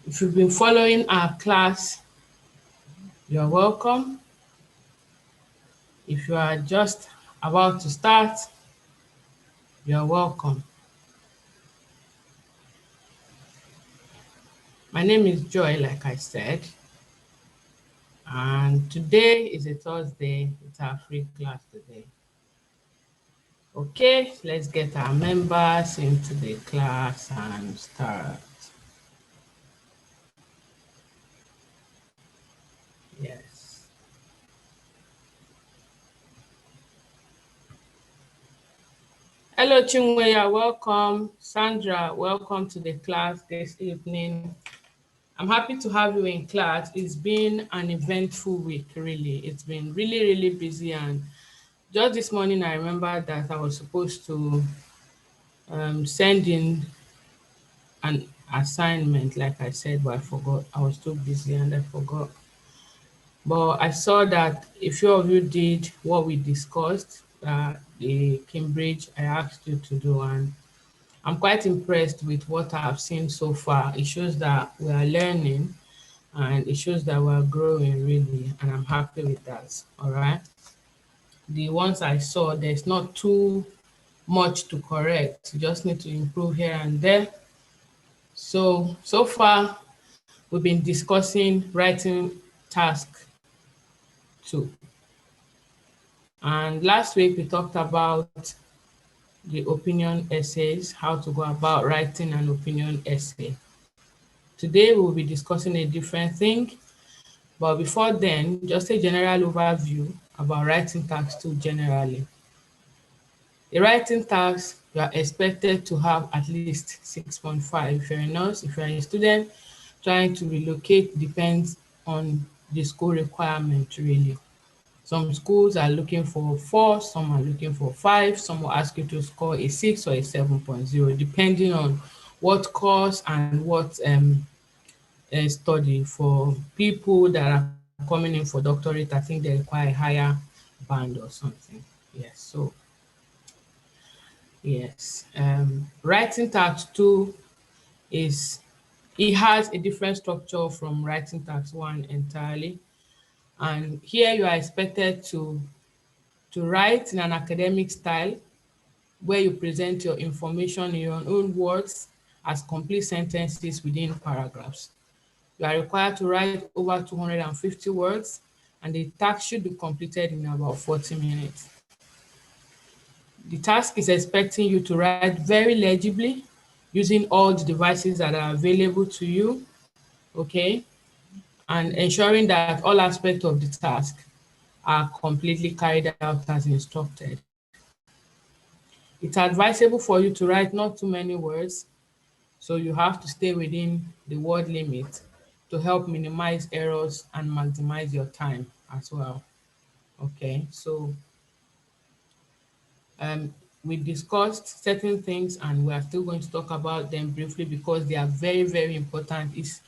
If you've been following our class, you're welcome. If you are just about to start, you're welcome. My name is Joy, like I said, and today is a Thursday. It's our free class today. Okay, let's get our members into the class and start. Yes. Hello, Chinweya, welcome. Sandra, welcome to the class this evening. I'm happy to have you in class. It's been an eventful week, really. It's been really, really busy. And just this morning, I remember that I was supposed to send in an assignment, like I said, but I forgot. I was too busy and I forgot. But I saw that a few of you did what we discussed, the Cambridge I asked you to do, and I'm quite impressed with what I have seen so far. It shows that we are learning and it shows that we're growing really, and I'm happy with that. All right. The ones I saw, there's not too much to correct. You just need to improve here and there. So far, we've been discussing writing task 2. And last week, we talked about the opinion essays, how to go about writing an opinion essay. Today, we'll be discussing a different thing. But before then, just a general overview about writing task 2 generally. The writing task, you are expected to have at least 6.5. If you're a nurse, if you're a student trying to relocate, depends on the school requirement, really. Some schools are looking for 4, some are looking for 5, some will ask you to score a 6 or a 7.0, depending on what course and what study. For people that are coming in for doctorate, I think they require a higher band or something. Yes, so yes, writing task 2 it has a different structure from writing task 1 entirely. And here you are expected to write in an academic style where you present your information in your own words as complete sentences within paragraphs. You are required to write over 250 words, and the task should be completed in about 40 minutes. The task is expecting you to write very legibly using all the devices that are available to you, okay? And ensuring that all aspects of the task are completely carried out as instructed. It's advisable for you to write not too many words, so you have to stay within the word limit to help minimize errors and maximize your time as well. Okay, so we discussed certain things and we are still going to talk about them briefly because they are very, very important. It's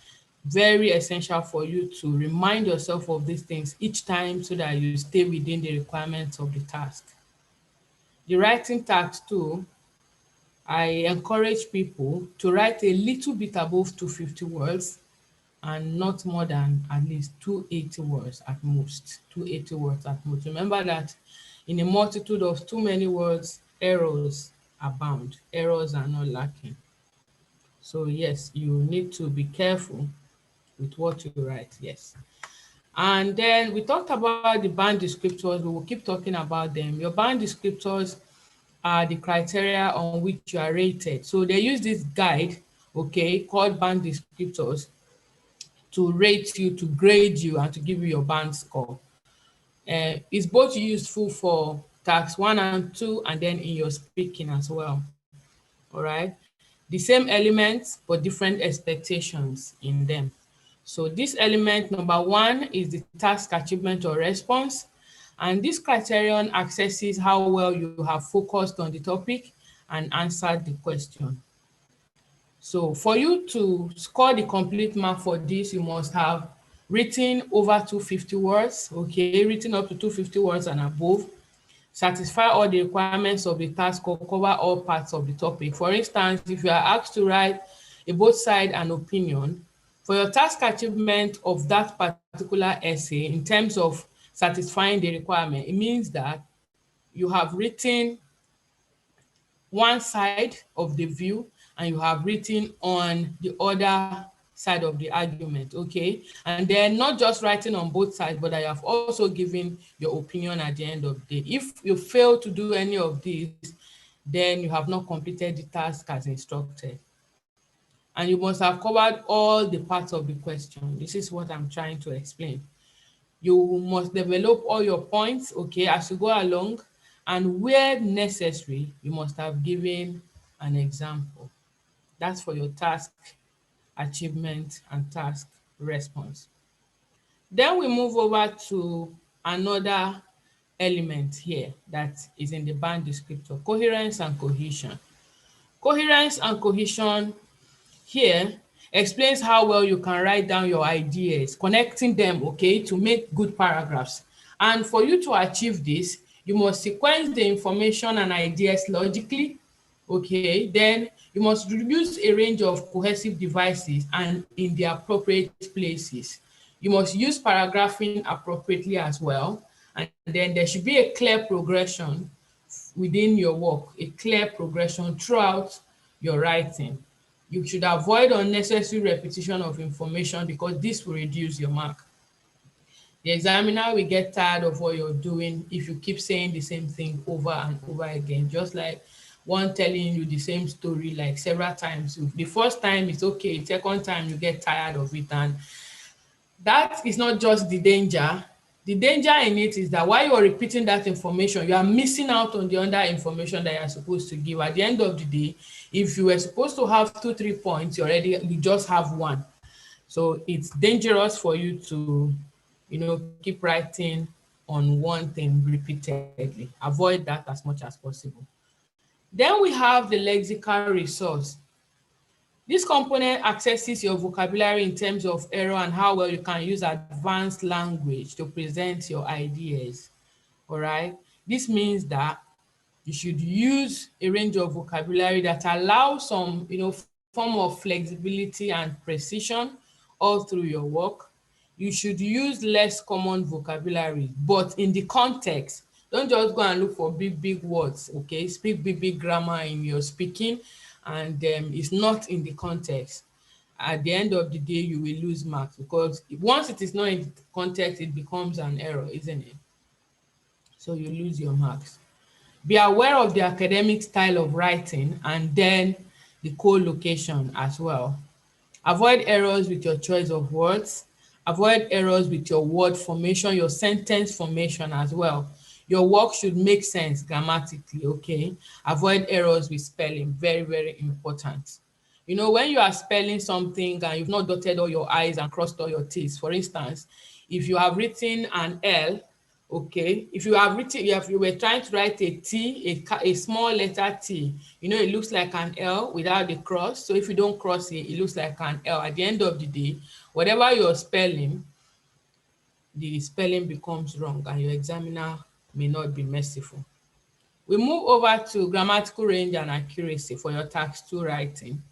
very essential for you to remind yourself of these things each time so that you stay within the requirements of the task. The writing task 2, I encourage people to write a little bit above 250 words and not more than at least 280 words at most. 280 words at most. Remember that in a multitude of too many words, errors abound. Errors are not lacking. So yes, you need to be careful with what you write, yes. And then we talked about the band descriptors. We will keep talking about them. Your band descriptors are the criteria on which you are rated. So they use this guide, okay, called band descriptors to rate you, to grade you, and to give you your band score. It's both useful for task 1 and 2, and then in your speaking as well. All right. The same elements, but different expectations in them. So this element number 1 is the task achievement or response. And this criterion assesses how well you have focused on the topic and answered the question. So for you to score the complete mark for this, you must have written over 250 words, okay, written up to 250 words and above, satisfy all the requirements of the task or cover all parts of the topic. For instance, if you are asked to write a both side and opinion For your task achievement of that particular essay, in terms of satisfying the requirement, it means that you have written one side of the view and you have written on the other side of the argument, okay? And then not just writing on both sides, but I have also given your opinion at the end of the day. If you fail to do any of these, then you have not completed the task as instructed. And you must have covered all the parts of the question. This is what I'm trying to explain. You must develop all your points, okay, as you go along, and where necessary, you must have given an example. That's for your task achievement and task response. Then we move over to another element here that is in the band descriptor, coherence and cohesion. Coherence and cohesion here explains how well you can write down your ideas, connecting them, okay, to make good paragraphs. And for you to achieve this, you must sequence the information and ideas logically, okay? Then you must use a range of cohesive devices and in the appropriate places. You must use paragraphing appropriately as well. And then there should be a clear progression within your work, a clear progression throughout your writing. You should avoid unnecessary repetition of information because this will reduce your mark. The examiner will get tired of what you're doing if you keep saying the same thing over and over again, just like one telling you the same story like several times. The first time it's okay, the second time you get tired of it, and that is not just the danger. The danger in it is that while you're repeating that information, you are missing out on the other information that you're supposed to give. At the end of the day, if you were supposed to have 2-3 points, you just have one. So it's dangerous for you to, keep writing on one thing repeatedly. Avoid that as much as possible. Then we have the lexical resource. This component accesses your vocabulary in terms of error and how well you can use advanced language to present your ideas, all right? This means that you should use a range of vocabulary that allows some, form of flexibility and precision all through your work. You should use less common vocabulary, but in the context. Don't just go and look for big words, okay? Speak big grammar in your speaking, and it's not in the context. At the end of the day, you will lose marks because once it is not in the context, it becomes an error, isn't it? So you lose your marks. Be aware of the academic style of writing and then the co-location as well. Avoid errors with your choice of words. Avoid errors with your word formation, your sentence formation as well. Your work should make sense grammatically, okay? Avoid errors with spelling, very, very important. When you are spelling something and you've not dotted all your I's and crossed all your T's, for instance, if you have written an L, okay, if you were trying to write a T, a small letter T, it looks like an L without the cross. So if you don't cross it, it looks like an L. At the end of the day, whatever you're spelling, the spelling becomes wrong and your examiner may not be merciful. We move over to grammatical range and accuracy for your task 2 writing.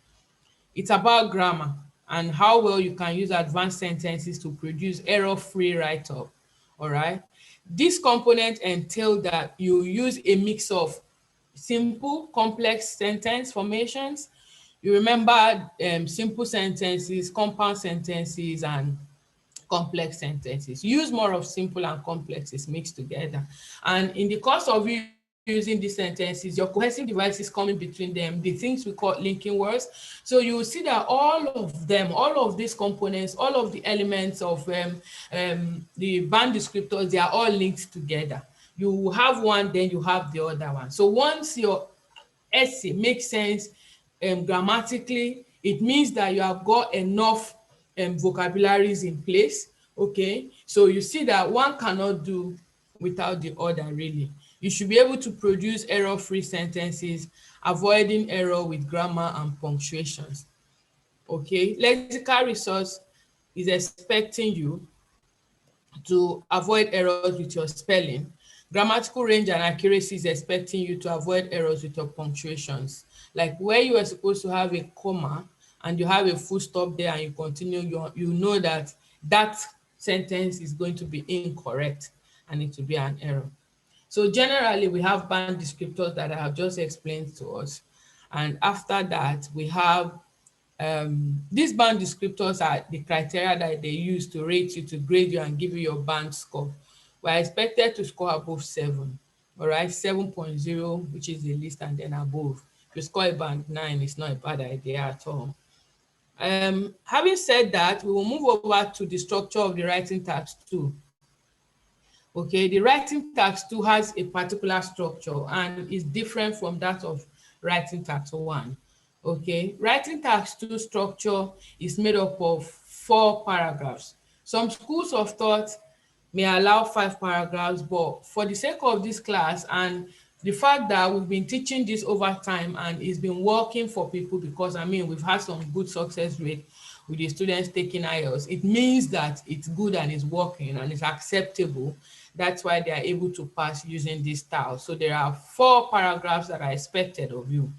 It's about grammar and how well you can use advanced sentences to produce error-free write-up, all right? This component entails that you use a mix of simple, complex sentence formations. You remember simple sentences, compound sentences, and complex sentences. Use more of simple and complexes mixed together. And in the course of you using these sentences, your cohesive devices coming between them, the things we call linking words. So you will see that all of these components, all of the elements of the band descriptors, they are all linked together. You have one, then you have the other one. So once your essay makes sense grammatically, it means that you have got enough vocabularies in place, okay? So you see that one cannot do without the other, really. You should be able to produce error-free sentences, avoiding error with grammar and punctuations, okay? Lexical Resource is expecting you to avoid errors with your spelling. Grammatical range and accuracy is expecting you to avoid errors with your punctuations. Like where you are supposed to have a comma and you have a full stop there and you continue, you know that that sentence is going to be incorrect and it will be an error. So generally, we have band descriptors that I have just explained to us. And after that, we have these band descriptors are the criteria that they use to rate you, to grade you and give you your band score. We are expected to score above 7, all right, 7.0, which is the least, and then above. If you score a band 9, it's not a bad idea at all. Having said that, we will move over to the structure of the writing task 2. Okay, the writing task 2 has a particular structure and is different from that of writing task 1. Okay, writing task 2 structure is made up of 4 paragraphs. Some schools of thought may allow 5 paragraphs, but for the sake of this class and the fact that we've been teaching this over time and it's been working for people, because I mean, we've had some good success rate with the students taking IELTS, it means that it's good and it's working and it's acceptable. That's why they are able to pass using this style. So there are 4 paragraphs that are expected of you.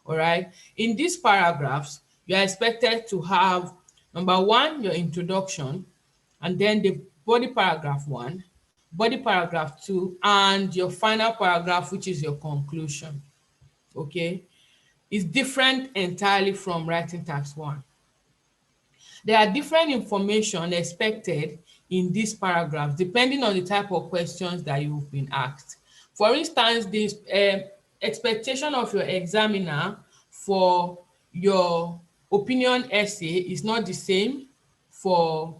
All right. In these paragraphs, you are expected to have, number 1, your introduction, and then the body paragraph 1, body paragraph 2, and your final paragraph, which is your conclusion. Okay. It's different entirely from writing task 1. There are different information expected in these paragraphs depending on the type of questions that you've been asked. For instance, this expectation of your examiner for your opinion essay is not the same for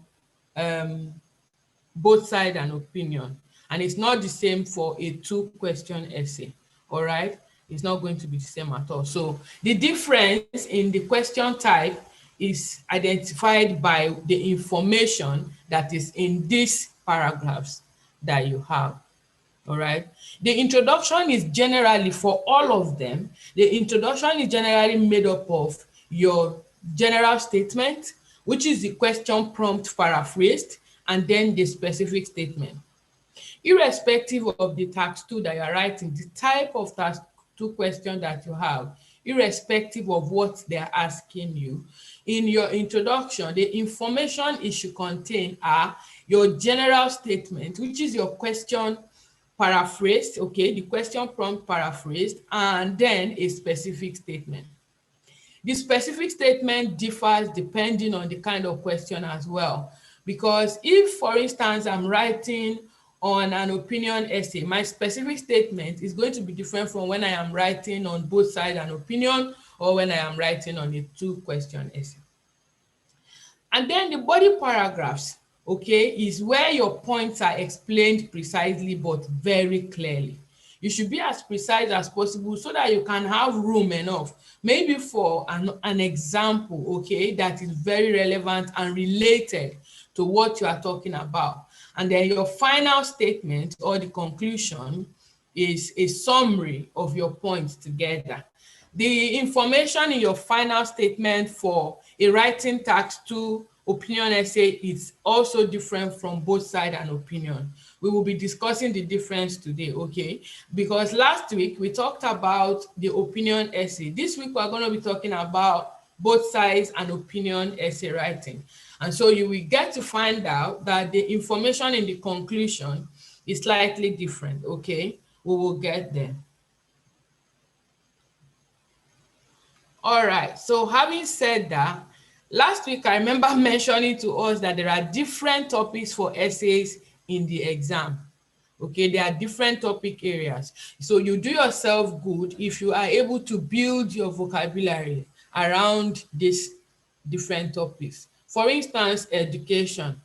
both side and opinion, and it's not the same for a 2-question essay. All right, it's not going to be the same at all. So the difference in the question type is identified by the information that is in these paragraphs that you have. All right. The introduction is generally, for all of them, the introduction is generally made up of your general statement, which is the question prompt paraphrased, and then the specific statement. Irrespective of the task 2 that you are writing, the type of task 2 question that you have, irrespective of what they are asking you, in your introduction, the information it should contain are your general statement, which is your question paraphrased, okay, the question prompt paraphrased, and then a specific statement. The specific statement differs depending on the kind of question as well, because if, for instance, I'm writing on an opinion essay, my specific statement is going to be different from when I am writing on both sides an opinion or when I am writing on a 2-question essay. And then the body paragraphs, okay, is where your points are explained precisely but very clearly. You should be as precise as possible so that you can have room enough, maybe for an example, okay, that is very relevant and related to what you are talking about. And then your final statement or the conclusion is a summary of your points together. The information in your final statement for a writing task 2 opinion essay is also different from both side and opinion. We will be discussing the difference today, okay? Because last week we talked about the opinion essay. This week we're going to be talking about both sides and opinion essay writing. And so you will get to find out that the information in the conclusion is slightly different, okay? We will get there. All right, so having said that, last week I remember mentioning to us that there are different topics for essays in the exam. Okay, there are different topic areas. So you do yourself good if you are able to build your vocabulary around these different topics. For instance, education.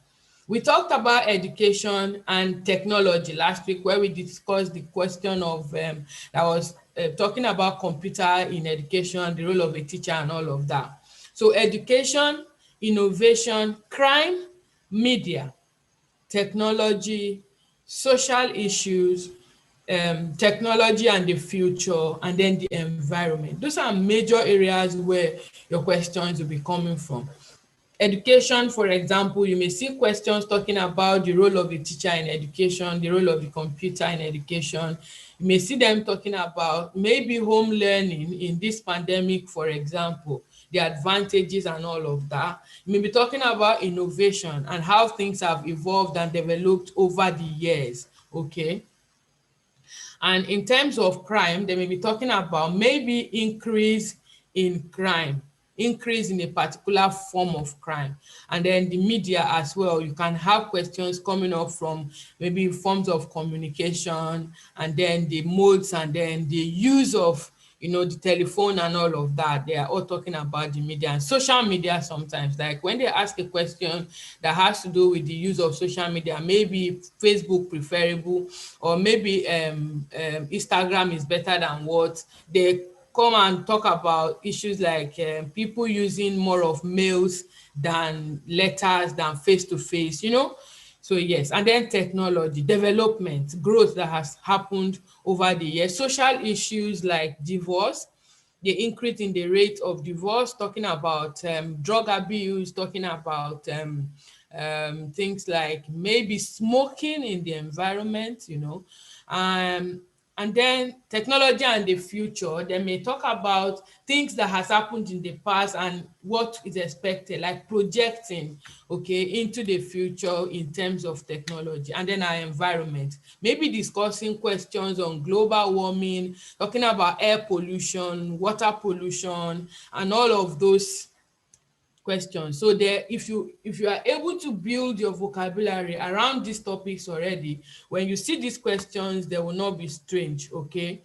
We talked about education and technology last week, where we discussed the question of that was talking about computer in education, the role of a teacher and all of that. So education, innovation, crime, media, technology, social issues, technology and the future, and then the environment. Those are major areas where your questions will be coming from. Education, for example, you may see questions talking about the role of a teacher in education, the role of the computer in education. You may see them talking about maybe home learning in this pandemic, for example. the advantages and all of that. You may be talking about innovation and how things have evolved and developed over the years, okay? And in terms of crime, they may be talking about maybe increase in crime, increase in a particular form of crime. And then the media as well, you can have questions coming up from maybe forms of communication, and then the modes, and then the use of the telephone and all of that. They are all talking about the media and social media sometimes. Like when they ask a question that has to do with the use of social media, maybe Facebook preferable, or maybe Instagram is better than what, they come and talk about issues like people using more of mails than letters, than face to face, So yes, and then technology, development, growth that has happened over the years, social issues like divorce, the increase in the rate of divorce, talking about drug abuse, talking about things like maybe smoking in the environment, and then technology and the future. They may talk about things that has happened in the past and what is expected, like projecting, okay, into the future in terms of technology. And then our environment, maybe discussing questions on global warming, talking about air pollution, water pollution, and all of those questions. So there, if you are able to build your vocabulary around these topics already, when you see these questions, they will not be strange, okay?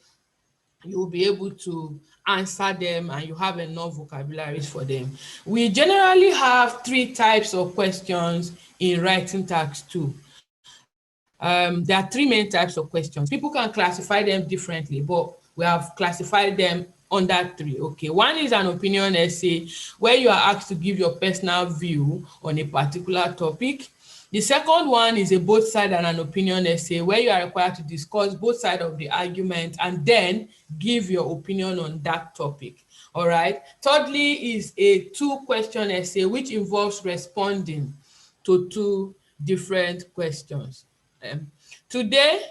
You will be able to answer them and you have enough vocabularies for them. We generally have 3 types of questions in writing task 2. There are 3 main types of questions. People can classify them differently, but we have classified them under 3. Okay, one is an opinion essay where you are asked to give your personal view on a particular topic. The second one is a both side and an opinion essay where you are required to discuss both sides of the argument and then give your opinion on that topic. All right. Thirdly is a 2-question essay which involves responding to 2 different questions. Today,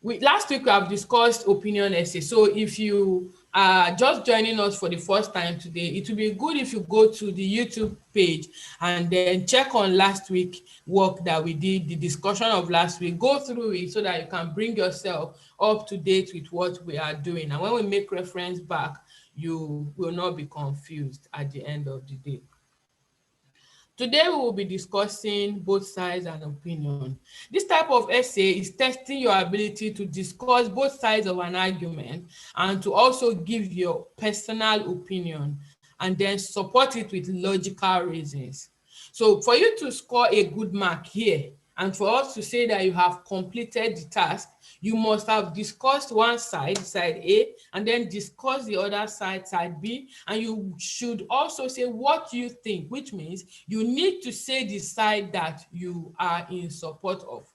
last week we have discussed opinion essay. So if you are just joining us for the first time today, it will be good if you go to the YouTube page and then check on last week work that we did, the discussion of last week, go through it so that you can bring yourself up to date with what we are doing. And when we make reference back, you will not be confused at the end of the day. Today, we will be discussing both sides and opinion. This type of essay is testing your ability to discuss both sides of an argument and to also give your personal opinion and then support it with logical reasons. So for you to score a good mark here and for us to say that you have completed the task, you must have discussed one side, side A, and then discuss the other side, side B, and you should also say what you think, which means you need to say the side that you are in support of.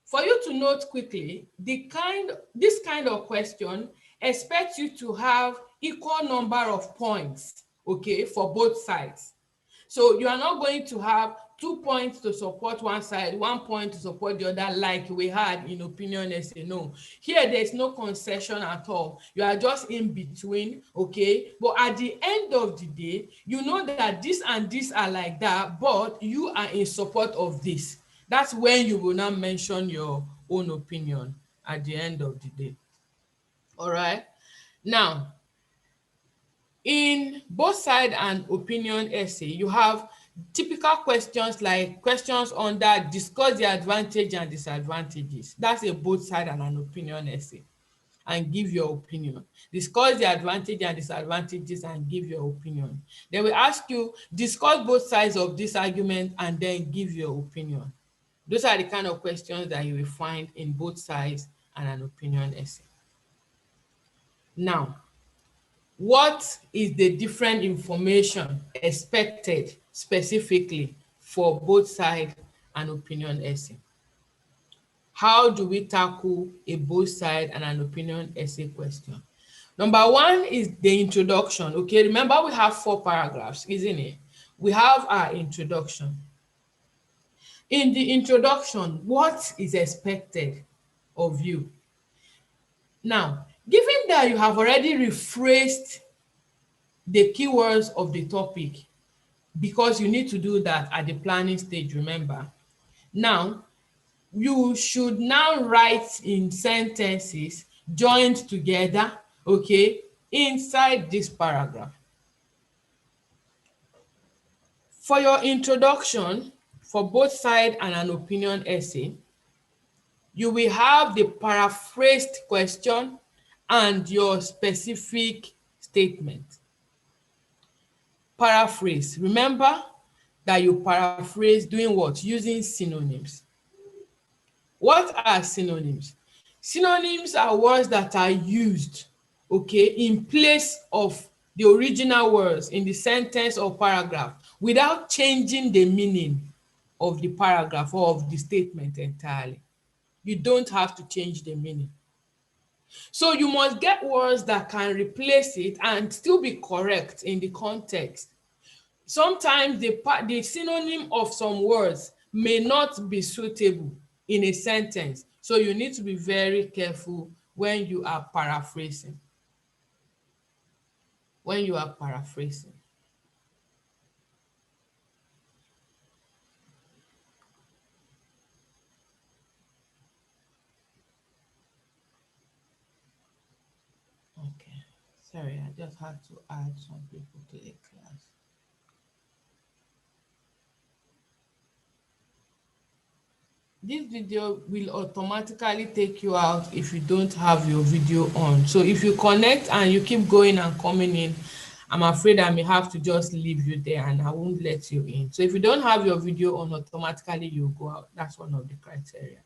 For you to note quickly, this kind of question expects you to have equal number of points, okay, for both sides. So you are not going to have 2 points to support one side, 1 point to support the other, like we had in opinion essay. No, here there's no concession at all. You are just in between, okay? But at the end of the day, you know that this and this are like that, but you are in support of this. That's when you will now mention your own opinion at the end of the day. All right? Now, in both side and opinion essay, you have typical questions like questions under discuss the advantage and disadvantages. That's a both side and an opinion essay. And give your opinion. Discuss the advantage and disadvantages and give your opinion. They will ask you, discuss both sides of this argument and then give your opinion. Those are the kind of questions that you will find in both sides and an opinion essay. Now, what is the different information expected specifically for both side and opinion essay? How do we tackle a both side and an opinion essay question? Number 1 is the introduction. Okay, remember we have 4 paragraphs, isn't it? We have our introduction. In the introduction, what is expected of you? Now, given that you have already rephrased the keywords of the topic, because you need to do that at the planning stage, remember. Now, you should now write in sentences joined together, okay, inside this paragraph. For your introduction, for both side and an opinion essay, you will have the paraphrased question and your specific statement. Paraphrase. Remember that you paraphrase doing what? Using synonyms. What are synonyms? Synonyms are words that are used, okay, in place of the original words in the sentence or paragraph without changing the meaning of the paragraph or of the statement entirely. You don't have to change the meaning. So you must get words that can replace it and still be correct in the context. Sometimes the synonym of some words may not be suitable in a sentence. So you need to be very careful when you are paraphrasing. When you are paraphrasing. Okay, sorry, I just had to add some people to the class. This video will automatically take you out if you don't have your video on. So if you connect and you keep going and coming in, I'm afraid I may have to just leave you there and I won't let you in. So if you don't have your video on, automatically you'll go out. That's one of the criteria.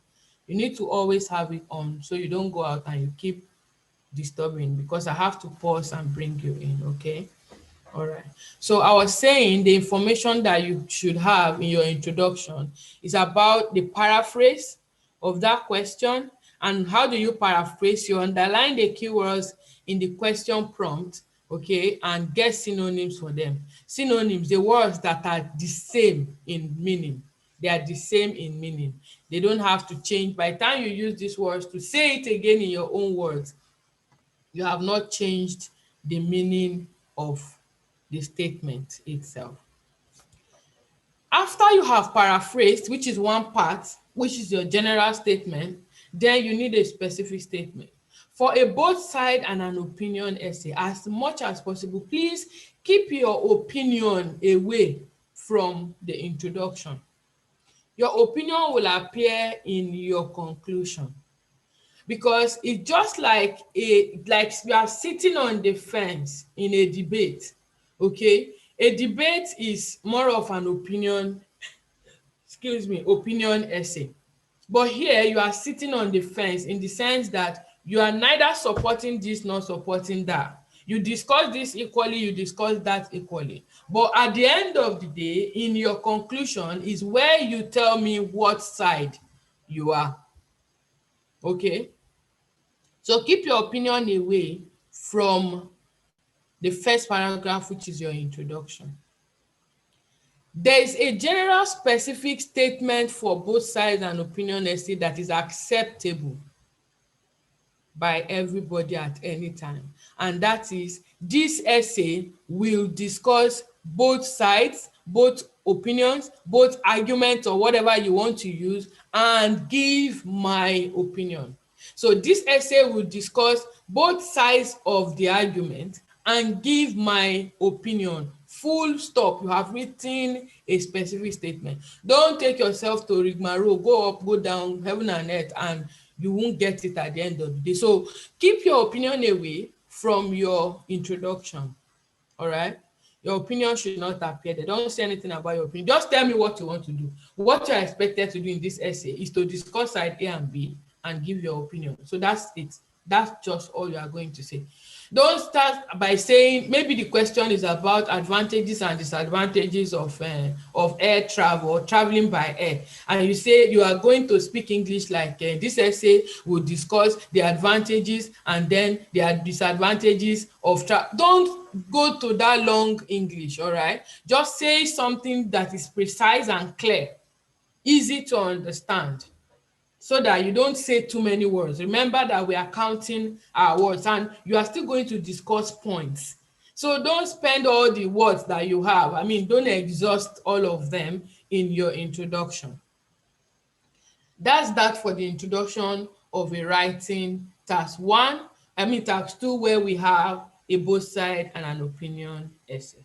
You need to always have it on so you don't go out and you keep disturbing, because I have to pause and bring you in, okay? All right. So I was saying the information that you should have in your introduction is about the paraphrase of that question. And how do you paraphrase? You underline the keywords in the question prompt, okay, and get synonyms for them. Synonyms, the words that are the same in meaning. They are the same in meaning. They don't have to change. By the time you use these words to say it again in your own words, you have not changed the meaning of the statement itself. After you have paraphrased, which is one part, which is your general statement, then you need a specific statement. For a both side and an opinion essay, as much as possible, please keep your opinion away from the introduction. Your opinion will appear in your conclusion, because it's just like you are sitting on the fence in a debate. Okay, a debate is more of an opinion essay, but here you are sitting on the fence in the sense that you are neither supporting this nor supporting that. You discuss this equally, you discuss that equally, but at the end of the day, in your conclusion is where you tell me what side you are. Okay, so keep your opinion away from the first paragraph, which is your introduction. There is a general specific statement for both sides and opinion essay that is acceptable by everybody at any time. And that is, this essay will discuss both sides, both opinions, both arguments, or whatever you want to use, and give my opinion. So this essay will discuss both sides of the argument and give my opinion. Full stop. You have written a specific statement. Don't take yourself to rigmarole, go up, go down, heaven and earth, and you won't get it at the end of the day. So keep your opinion away from your introduction. All right? Your opinion should not appear there. Don't say anything about your opinion. Just tell me what you want to do. What you're expected to do in this essay is to discuss side A and B and give your opinion. So that's it. That's just all you are going to say. Don't start by saying maybe the question is about advantages and disadvantages of air travel or traveling by air, and you say you are going to speak English like this essay will discuss the advantages and then the disadvantages of travel. Don't go to that long English, all right? Just say something that is precise and clear, easy to understand, so that you don't say too many words. Remember that we are counting our words and you are still going to discuss points. So don't spend all the words that you have. I mean, don't exhaust all of them in your introduction. That's that for the introduction of a writing task one. Task two, where we have a both side and an opinion essay.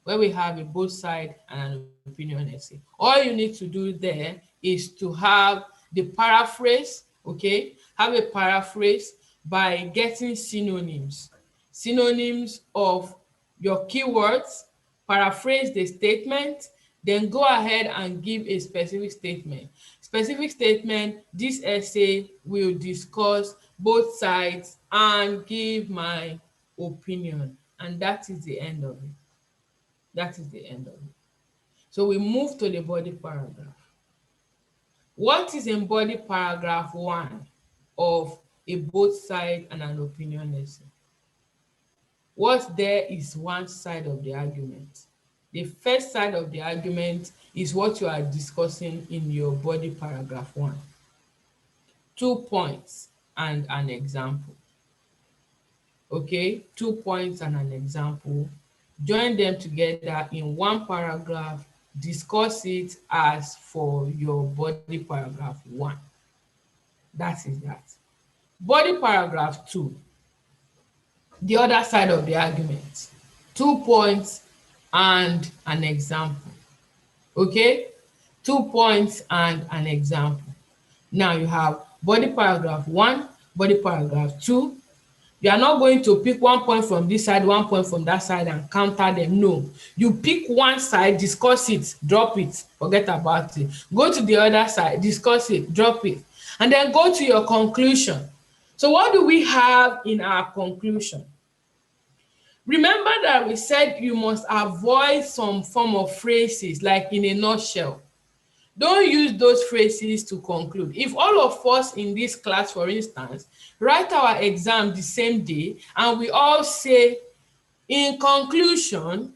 Where we have a both side and an opinion essay. All you need to do there is to have the paraphrase, okay? Have a paraphrase by getting synonyms. Synonyms of your keywords, paraphrase the statement, then go ahead and give a specific statement. Specific statement, this essay will discuss both sides and give my opinion. And that is the end of it. That is the end of it. So we move to the body paragraph. What is in body paragraph one of a both side and an opinion essay? What there is one side of the argument. The first side of the argument is what you are discussing in your body paragraph one. 2 points and an example. Okay, 2 points and an example. Join them together in one paragraph. Discuss it as for your body paragraph one. That is that. Body paragraph two, the other side of the argument. 2 points and an example. Okay, 2 points and an example. Now you have body paragraph one, body paragraph two. You are not going to pick 1 point from this side, 1 point from that side and counter them. No, you pick one side, discuss it, drop it, forget about it. Go to the other side, discuss it, drop it, and then go to your conclusion. So what do we have in our conclusion? Remember that we said you must avoid some form of phrases like in a nutshell. Don't use those phrases to conclude. If all of us in this class, for instance, write our exam the same day and we all say in conclusion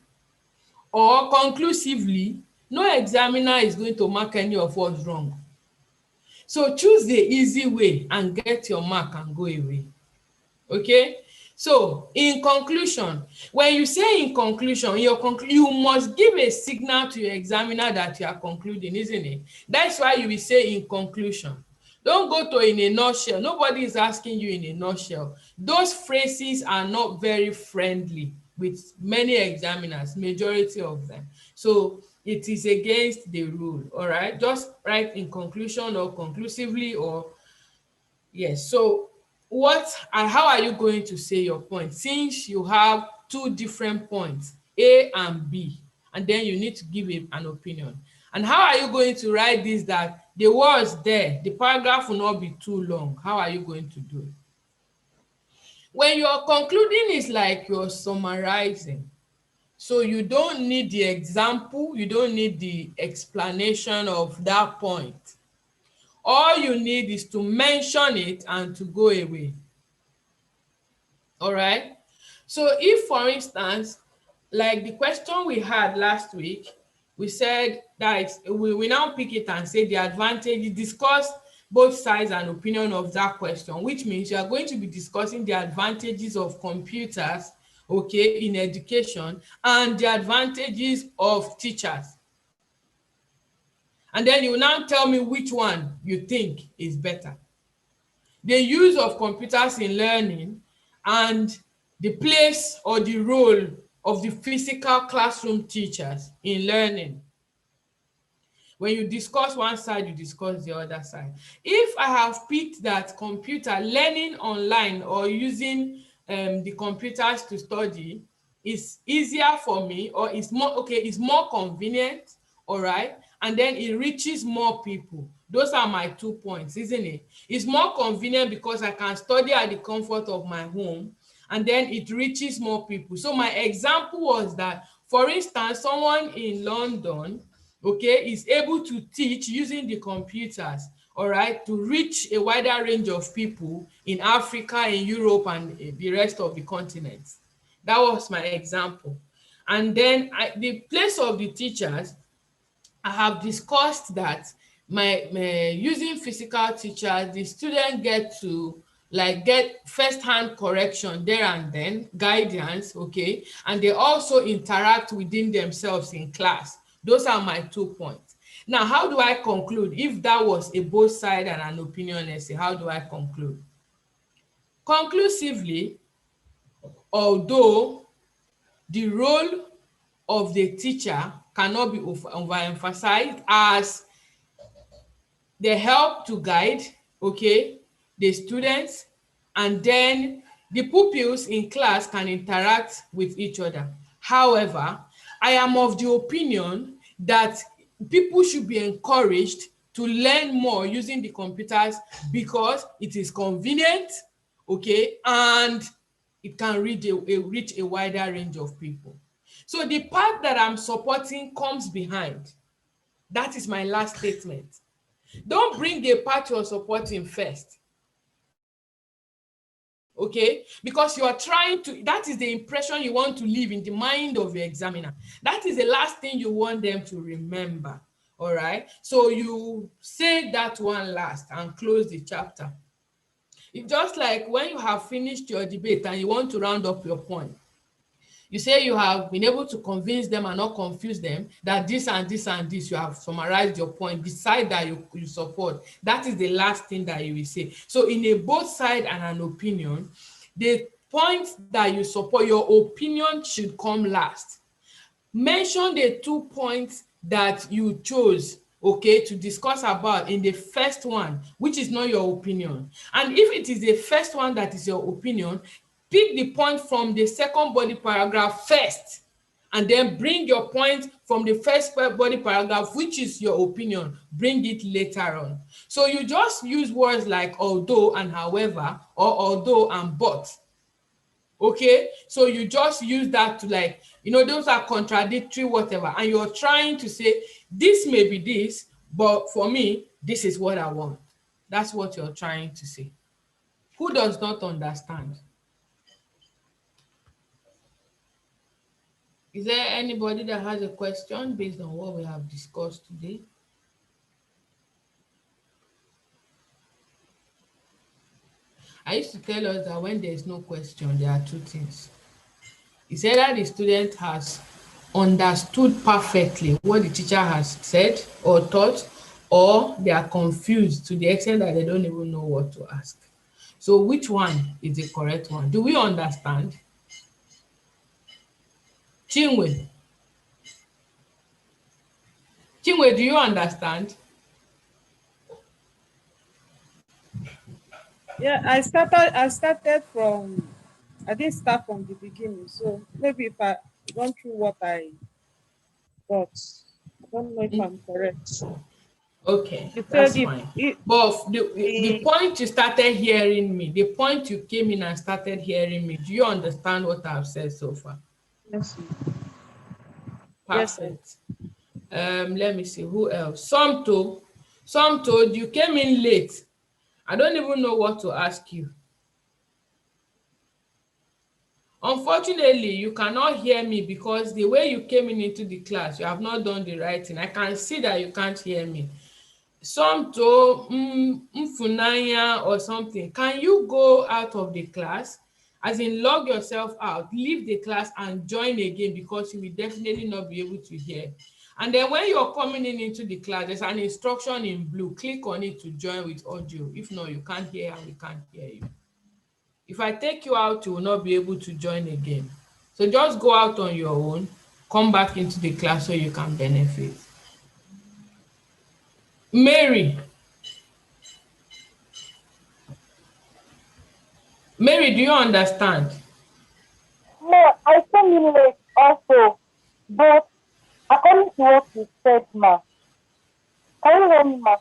or conclusively, no examiner is going to mark any of us wrong. So choose the easy way and get your mark and go away. Okay? So in conclusion, when you say in conclusion, you must give a signal to your examiner that you are concluding, isn't it? That's why you will say in conclusion. Don't go to in a nutshell. Nobody is asking you in a nutshell. Those phrases are not very friendly with many examiners, majority of them. So it is against the rule, all right? Just write in conclusion or conclusively or yes. So how are you going to say your point? Since you have 2 different points, A and B, and then you need to give an opinion. And how are you going to write this that the words there, the paragraph will not be too long? How are you going to do it? When you're concluding, it's like you're summarizing. So you don't need the example, you don't need the explanation of that point. All you need is to mention it and to go away. All right. So if, for instance, like the question we had last week, we said that we now pick it and say the advantage, discuss both sides and opinion of that question, which means you are going to be discussing the advantages of computers, okay, in education and the advantages of teachers. And then you will now tell me which one you think is better. The use of computers in learning and the place or the role of the physical classroom teachers in learning. When you discuss one side, you discuss the other side. If I have picked that computer learning online or using the computers to study is easier for me, or it's more convenient, all right, and then it reaches more people. Those are my 2 points, isn't it? It's more convenient because I can study at the comfort of my home, and then it reaches more people. So my example was that, for instance, someone in London, okay, is able to teach using the computers, all right, to reach a wider range of people in Africa, in Europe, and the rest of the continent. That was my example. And then the place of the teachers, I have discussed that my using physical teachers, the students get to like get first-hand correction there and then, guidance, okay, and they also interact within themselves in class. Those are my 2 points. Now, how do I conclude? If that was a both side and an opinion essay, how do I conclude? Conclusively, although the role of the teacher cannot be overemphasized, as they help to guide, okay, the students, and then the pupils in class can interact with each other. However, I am of the opinion that people should be encouraged to learn more using the computers because it is convenient, okay, and it can reach a wider range of people. So the part that I'm supporting comes behind. That is my last statement. Don't bring a part you're supporting first, okay? Because you are trying to, that is the impression you want to leave in the mind of your examiner. That is the last thing you want them to remember, all right? So you say that one last and close the chapter. It's just like when you have finished your debate and you want to round up your point. You say you have been able to convince them and not confuse them that this and this and this, you have summarized your point, beside that you support. That is the last thing that you will say. So in a both side and an opinion, the point that you support, your opinion should come last. Mention the 2 points that you chose, okay, to discuss about in the first one, which is not your opinion. And if it is the first one that is your opinion, pick the point from the second body paragraph first, and then bring your point from the first body paragraph, which is your opinion, bring it later on. So you just use words like although and however, or although and but. Okay, so you just use that to, like, those are contradictory whatever, and you're trying to say this may be this, but for me this is what I want. That's what you're trying to say. Who does not understand? Is there anybody that has a question based on what we have discussed today? I used to tell us that when there is no question, there are two things. It's either the student has understood perfectly what the teacher has said or taught, or they are confused to the extent that they don't even know what to ask. So which one is the correct one? Do we understand? Chinwe, Chinwe, do you understand? Yeah, I started from, I didn't start from the beginning. So maybe if I run through what I got, I don't know if Mm, I'm correct. okay, You said that's if fine. it But the the point you started hearing me, the point you came in and started hearing me, do you understand what I've said so far? yes, yes, Perfect. Let me see who else. Some told you came in late. I don't even know what to ask you. Unfortunately, you cannot hear me because the way you came in into the class, you have not done the right thing. I can see that you can't hear me. Some told Mfunanya or something. Can you go out of the class? As in, log yourself out, leave the class and join again, because you will definitely not be able to hear. And then when you're coming in into the class, there's an instruction in blue. Click on it to join with audio. If not, you can't hear and we can't hear you. If I take you out, you will not be able to join again. So just go out on your own, come back into the class so you can benefit. Mary, do you understand? No, I came in late also, but according to what you said, ma, can you hear me, ma?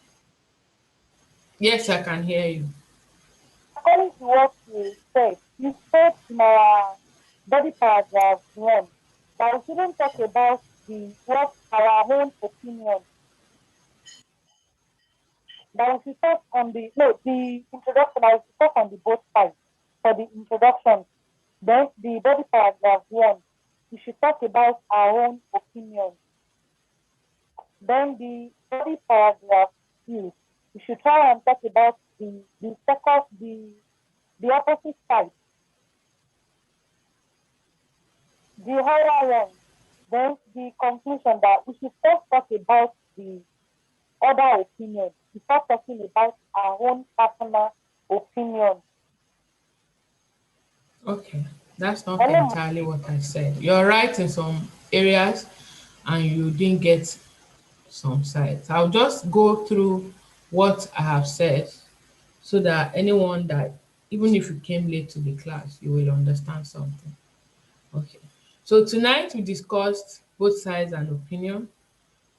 Yes, I can hear you. According to what you said in our body paragraph one that we shouldn't talk about the what our own opinion. That we should talk on the introduction. I should talk on the both sides for the introduction. Then the body paragraph one, we should talk about our own opinion. Then the body paragraph two, we should try and talk about the second the opposite side, the higher one, then the conclusion that we should first talk about the other opinion before talking about our own personal opinion. Okay, that's not entirely what I said. You're right in some areas and you didn't get some sides. I'll just go through what I have said so that anyone that, even if you came late to the class, you will understand something. Okay, so tonight we discussed both sides and opinion.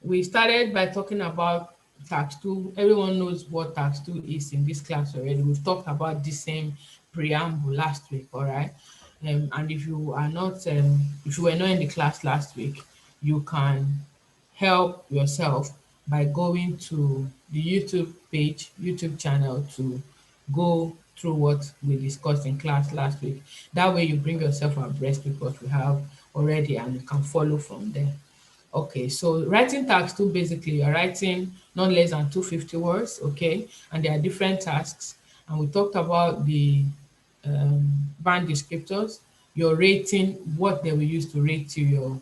We started by talking about tax 2. Everyone knows what tax 2 is in this class already. We've talked about the same preamble last week, all right? And if you are not, if you were not in the class last week, you can help yourself by going to the YouTube page, YouTube channel to go through what we discussed in class last week. That way you bring yourself abreast with what we have already and you can follow from there. Okay, so writing tasks 2, basically you're writing not less than 250 words, okay, and there are different tasks, and we talked about the band descriptors. You're rating what they will use to rate you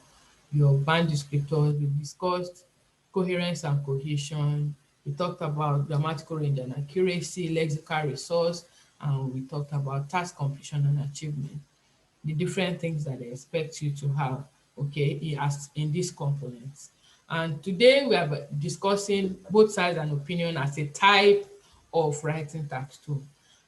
your band descriptors. We discussed coherence and cohesion. We talked about grammatical range and accuracy, lexical resource, and we talked about task completion and achievement, the different things that they expect you to have, okay, in these components. And today we are discussing both sides and opinion as a type of writing task 2.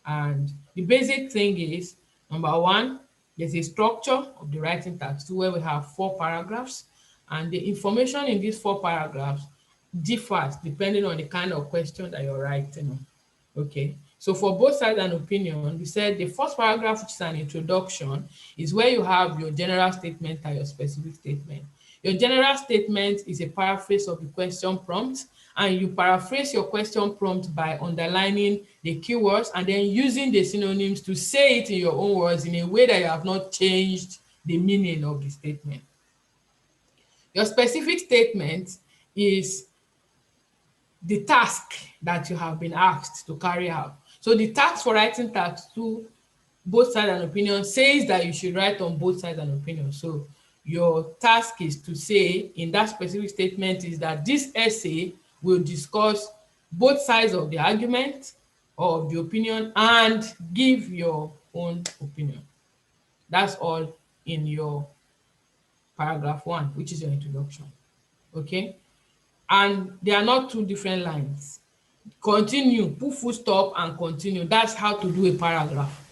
And the basic thing is, number one, there's a structure of the writing task 2 where we have 4 paragraphs, and the information in these 4 paragraphs differs depending on the kind of question that you're writing on. Okay, so for both sides and opinion, we said the first paragraph, which is an introduction, is where you have your general statement and your specific statement. Your general statement is a paraphrase of the question prompt, and you paraphrase your question prompt by underlining the keywords and then using the synonyms to say it in your own words in a way that you have not changed the meaning of the statement. Your specific statement is the task that you have been asked to carry out. So the task for writing task 2, both sides and opinion, says that you should write on both sides and opinion. So your task is to say in that specific statement is that this essay will discuss both sides of the argument or of the opinion and give your own opinion. That's all in your paragraph 1, which is your introduction. Okay? And they are not 2 different lines. Continue, put full stop and continue. That's how to do a paragraph.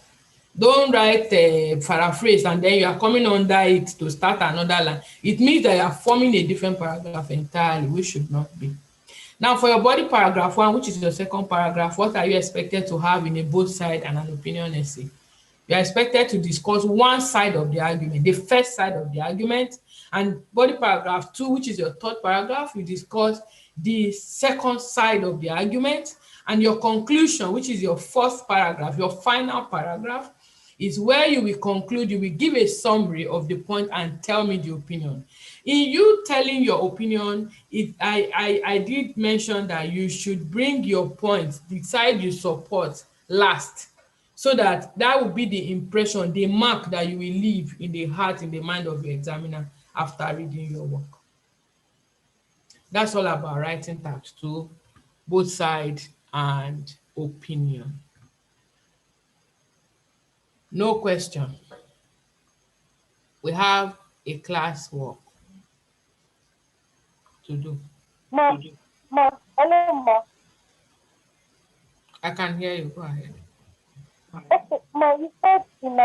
Don't write a paraphrase and then you are coming under it to start another line. It means that you are forming a different paragraph entirely, which should not be. Now for your body paragraph 1, which is your second paragraph, what are you expected to have in a both side and an opinion essay? You are expected to discuss one side of the argument, the first side of the argument, and body paragraph 2, which is your third paragraph, you discuss the second side of the argument, and your conclusion, which is your fourth paragraph, your final paragraph, is where you will conclude, you will give a summary of the point and tell me the opinion. In you telling your opinion, I did mention that you should bring your point, the side you support, last, so that will be the impression, the mark that you will leave in the heart, in the mind of your examiner after reading your work. That's all about writing task 2, both sides and opinion. No question. We have a class work to do. Hello, ma. I can hear you. Go ahead. Okay, ma, you said in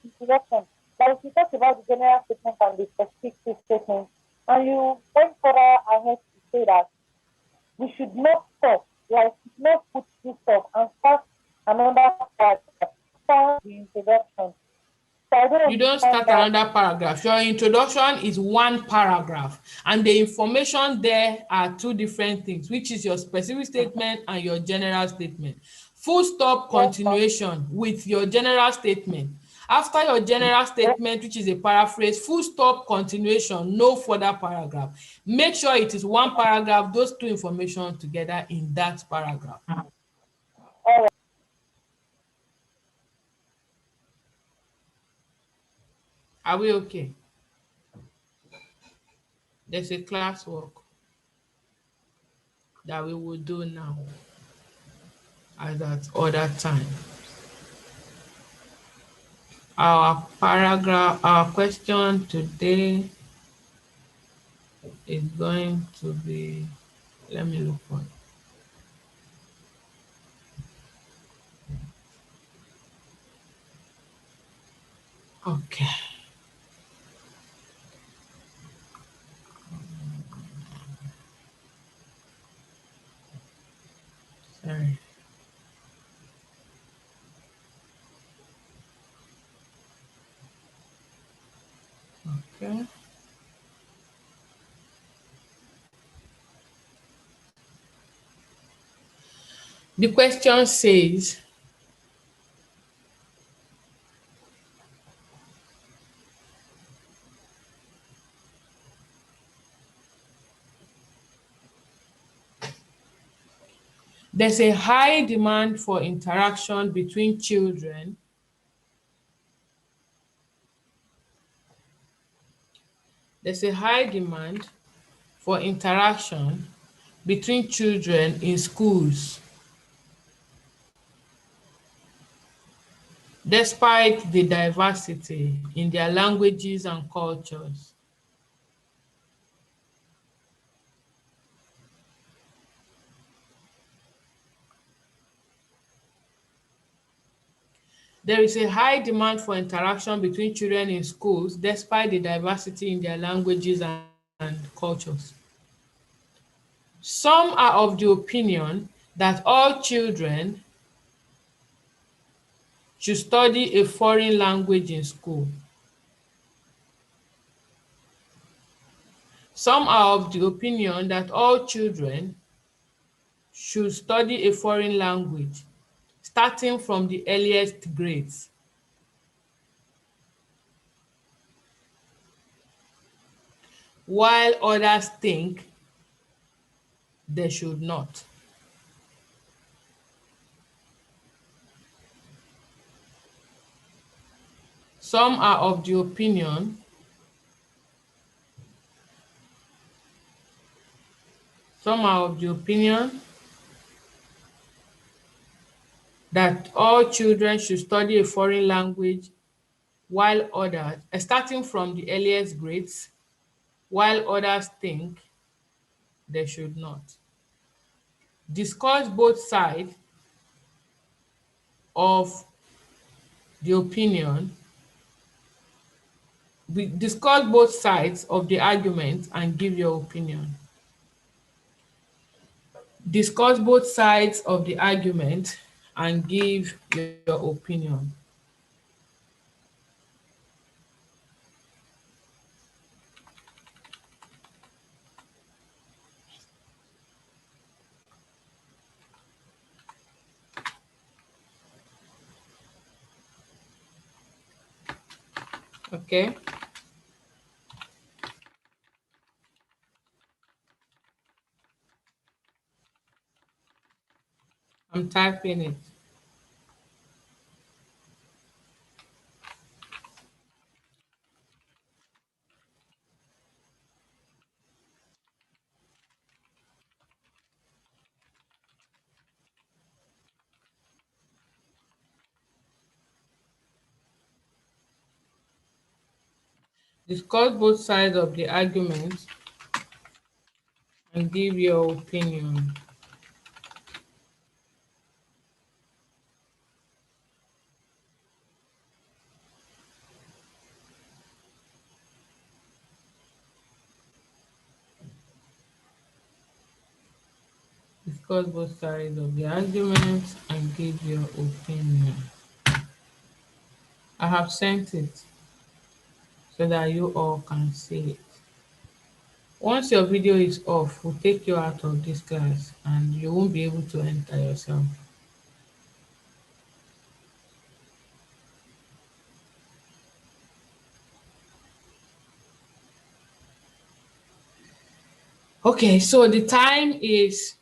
introduction that you talked about the general statement and the specific statement, and you went further ahead to say that we should not stop, like not put this stop and start another part after the introduction. So You don't start another paragraph. Your introduction is one paragraph, and the information there are 2 different things, which is your specific statement and your general statement. Full stop continuation with your general statement. After your general statement, which is a paraphrase, full stop continuation, no further paragraph. Make sure it is one paragraph, those 2 information together in that paragraph. Are we okay? There's a classwork that we will do now at that other time. Our question today is going to be, let me look for it. Okay. Sorry. Okay. The question says, there's a high demand for interaction between children. There's a high demand for interaction between children in schools, despite the diversity in their languages and cultures. There is a high demand for interaction between children in schools, despite the diversity in their languages and cultures. Some are of the opinion that all children should study a foreign language in school. Some are of the opinion that all children should study a foreign language, starting from the earliest grades. While others think they should not. Some are of the opinion that all children should study a foreign language, while others, starting from the earliest grades, while others think they should not. Discuss both sides of the opinion. Discuss both sides of the argument and give your opinion. Discuss both sides of the argument and give your opinion. Okay? I'm typing it. Discuss both sides of the argument and give your opinion. Discuss both sides of the argument and give your opinion. I have sent it so that you all can see it. Once your video is off, we'll take you out of this class and you won't be able to enter yourself. Okay, so the time is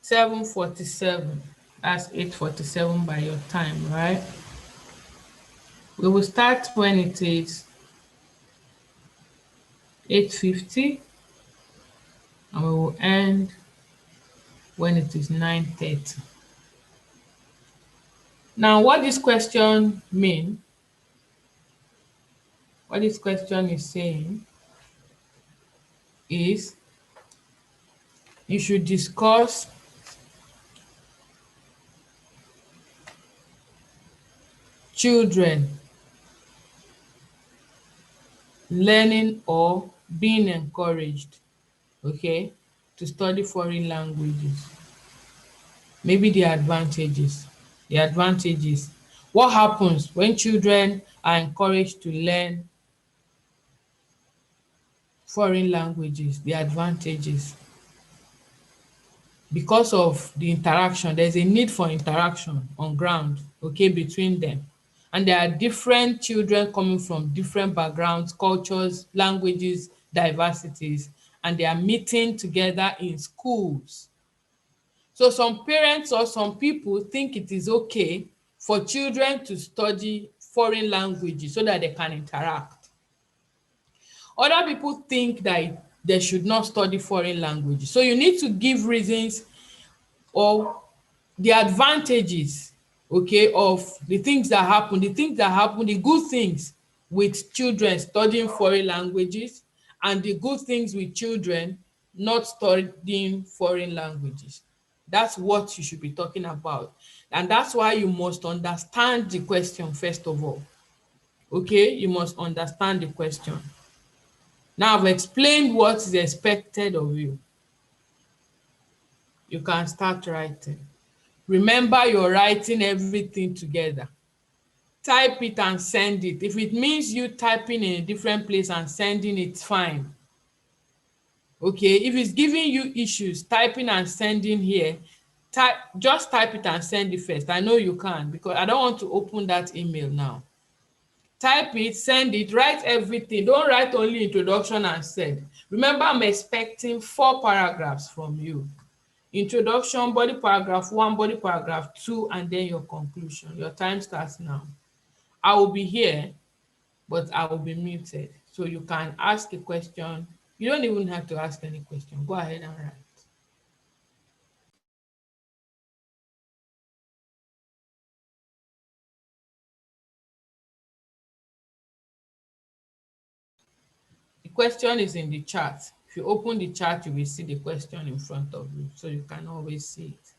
7:47. That's 8:47 by your time, right? We will start when it is 8:50 and we will end when it is 9:30. Now, what this question is saying is you should discuss children learning or being encouraged, okay, to study foreign languages. Maybe the advantages. The advantages. What happens when children are encouraged to learn foreign languages? The advantages. Because of the interaction, there's a need for interaction on ground, okay, between them. And there are different children coming from different backgrounds, cultures, languages, diversities, and they are meeting together in schools. So some parents or some people think it is okay for children to study foreign languages so that they can interact. Other people think that they should not study foreign languages. So you need to give reasons or the advantages, okay, of the things that happen, the good things with children studying foreign languages and the good things with children not studying foreign languages. That's what you should be talking about. And that's why you must understand the question first of all. Okay, you must understand the question. Now I've explained what is expected of you. You can start writing. Remember, you're writing everything together. Type it and send it. If it means you typing in a different place and sending it, fine. Okay, if it's giving you issues typing and sending here, just type it and send it first. I know you can because I don't want to open that email now. Type it, send it, write everything. Don't write only introduction and send. Remember, I'm expecting 4 paragraphs from you. Introduction, body paragraph 1, body paragraph 2, and then your conclusion. Your time starts now. I will be here, but I will be muted. So you can ask a question. You don't even have to ask any question. Go ahead and write. The question is in the chat. If you open the chat, you will see the question in front of you, so you can always see it.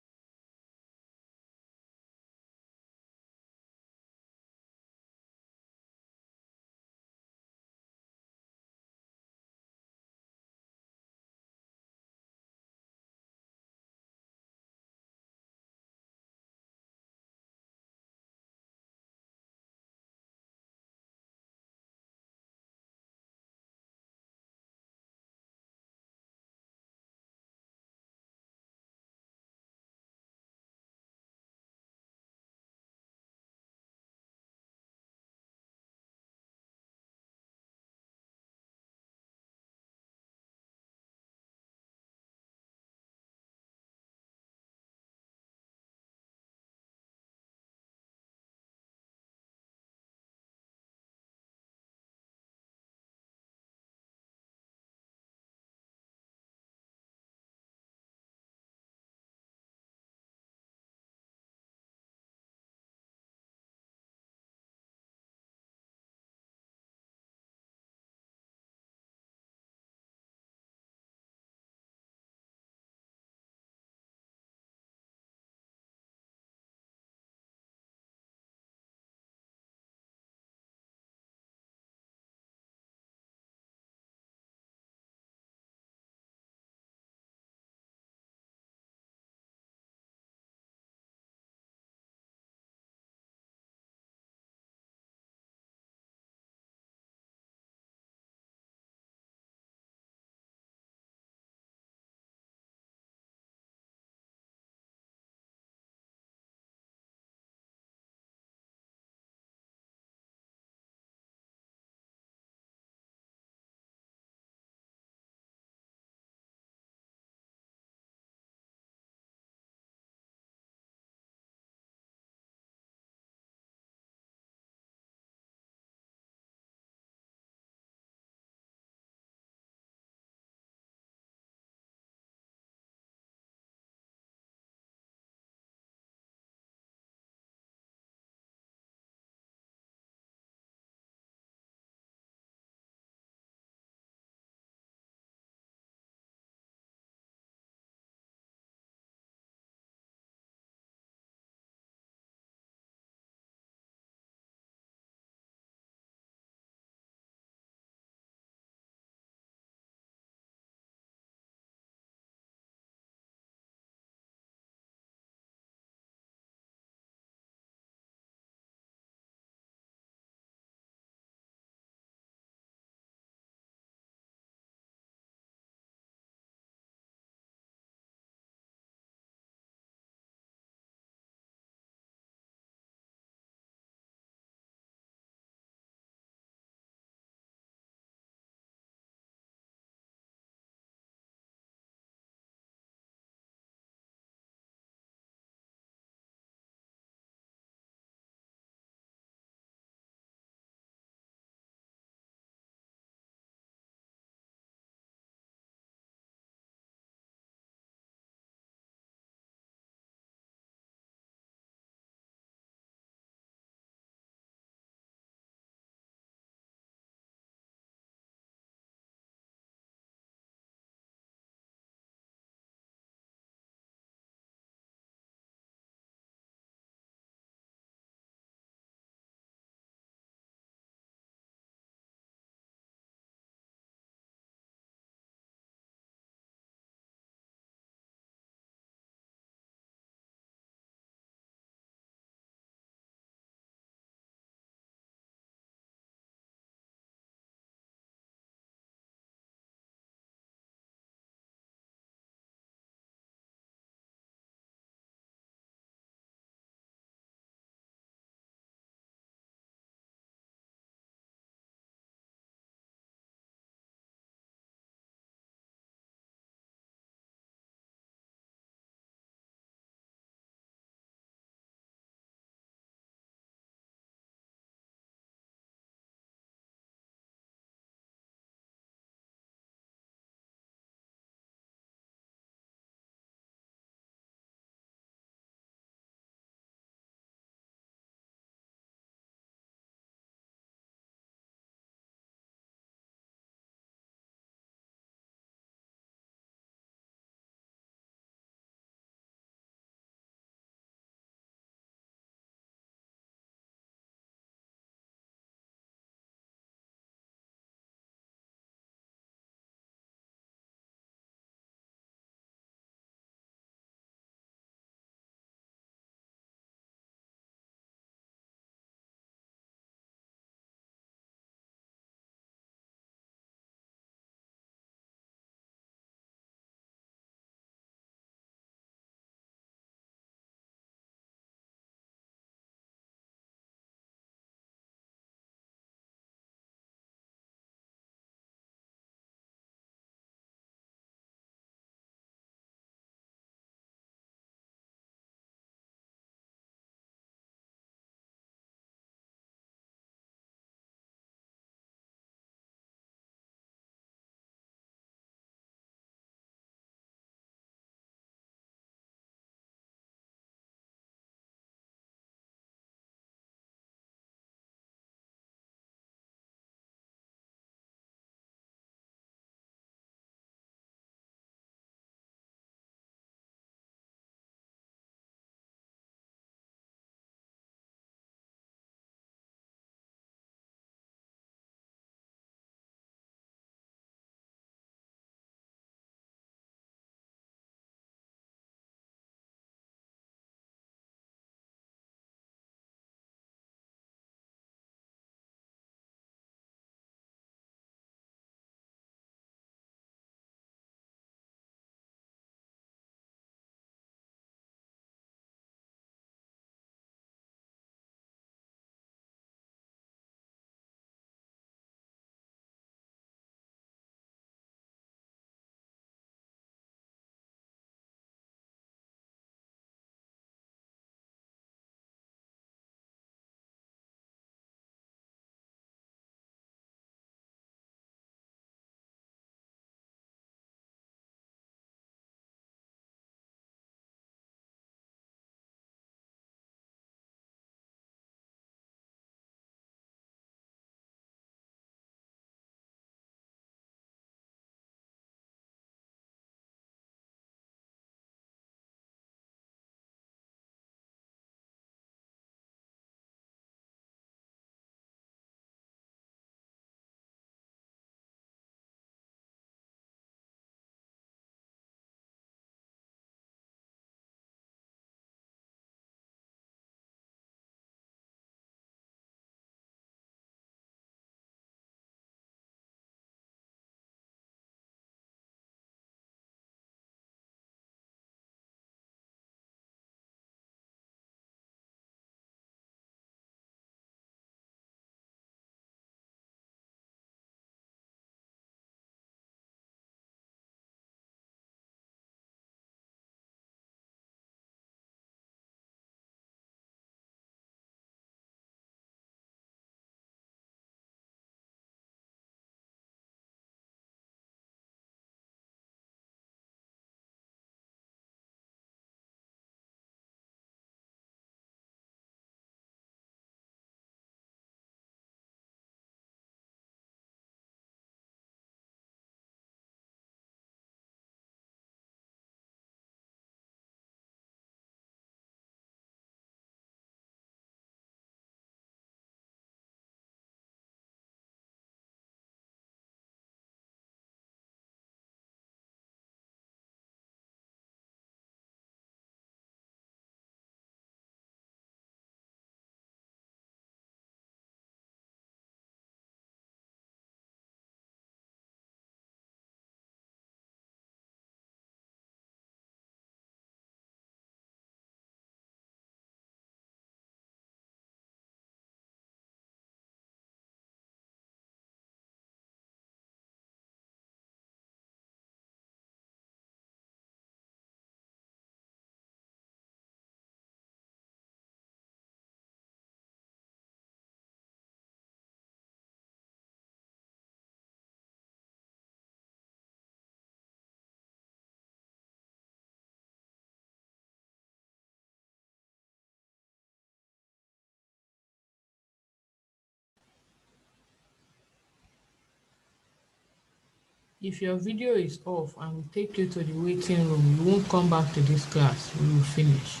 If your video is off and we take you to the waiting room, you won't come back to this class. We will finish.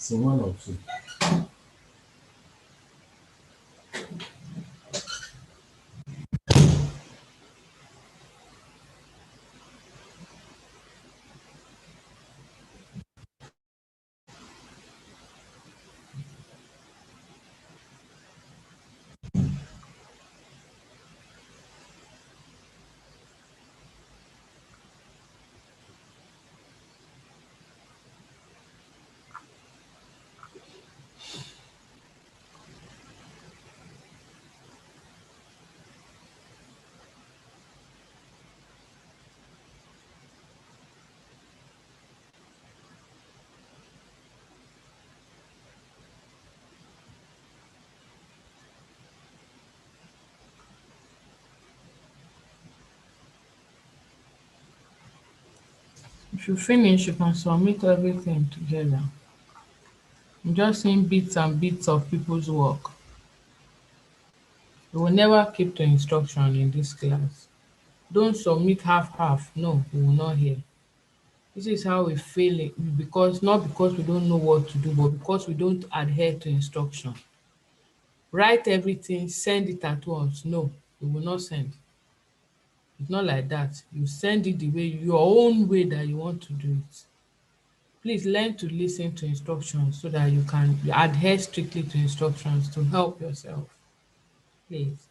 So one or two. If you finish, you can submit everything together. I'm just seeing bits and bits of people's work. We will never keep to instruction in this class. Don't submit half-half. No, we will not hear. This is how we fail it because not because we don't know what to do, but because we don't adhere to instruction. Write everything, send it at once. No, we will not send. It's not like that. You send it the way your own way that you want to do it. Please learn to listen to instructions so that you can adhere strictly to instructions to help yourself. Please.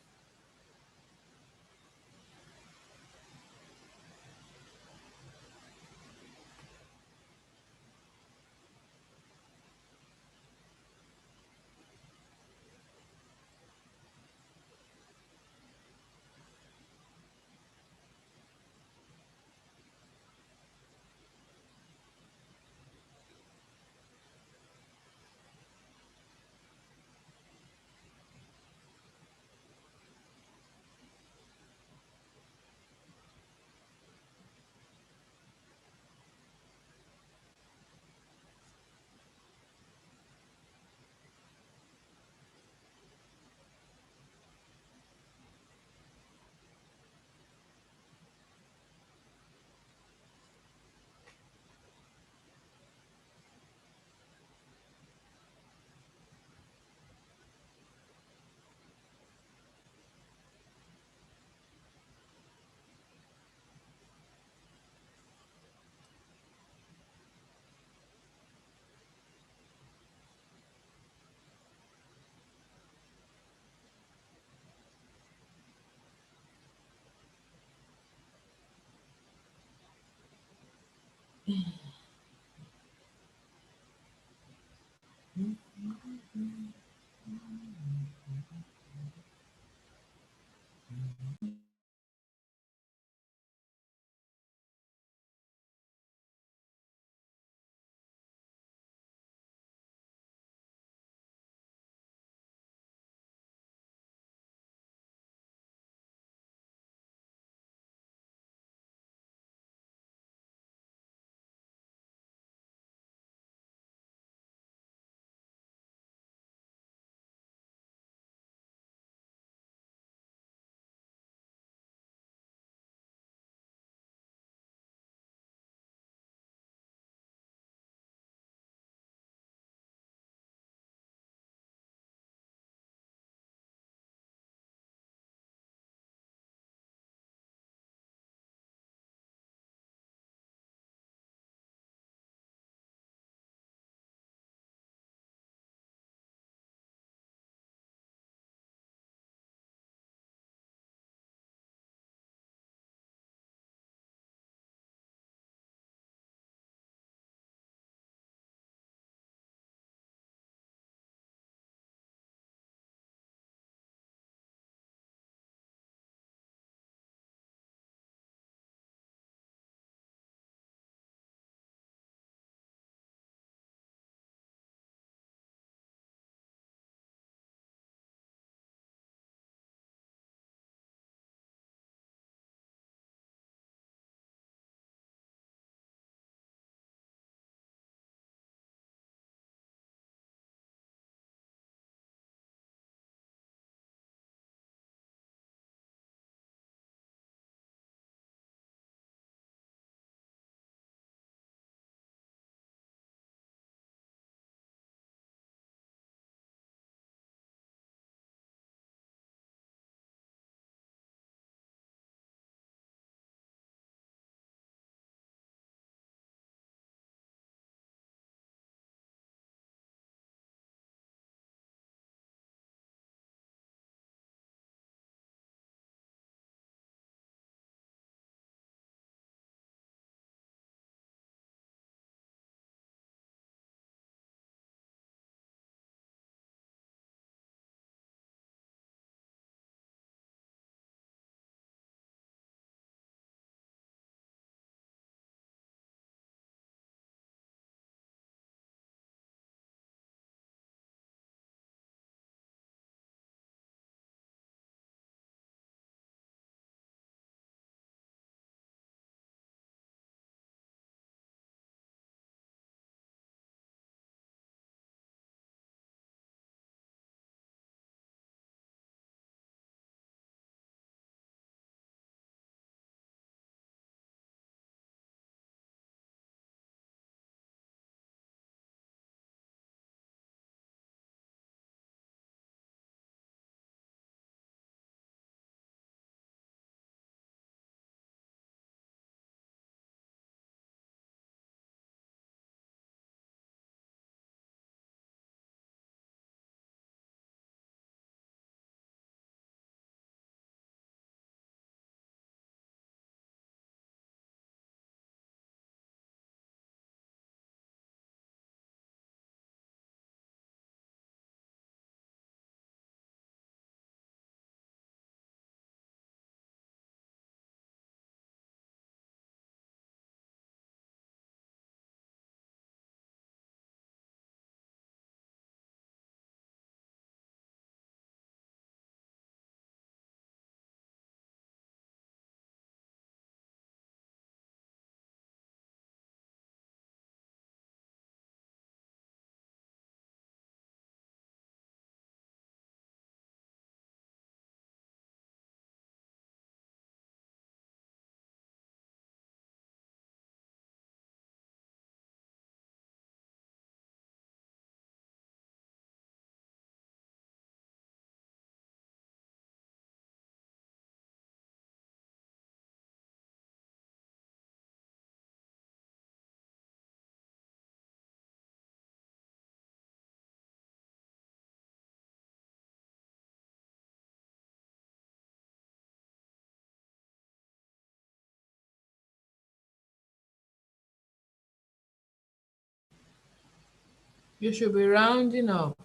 You should be rounding up.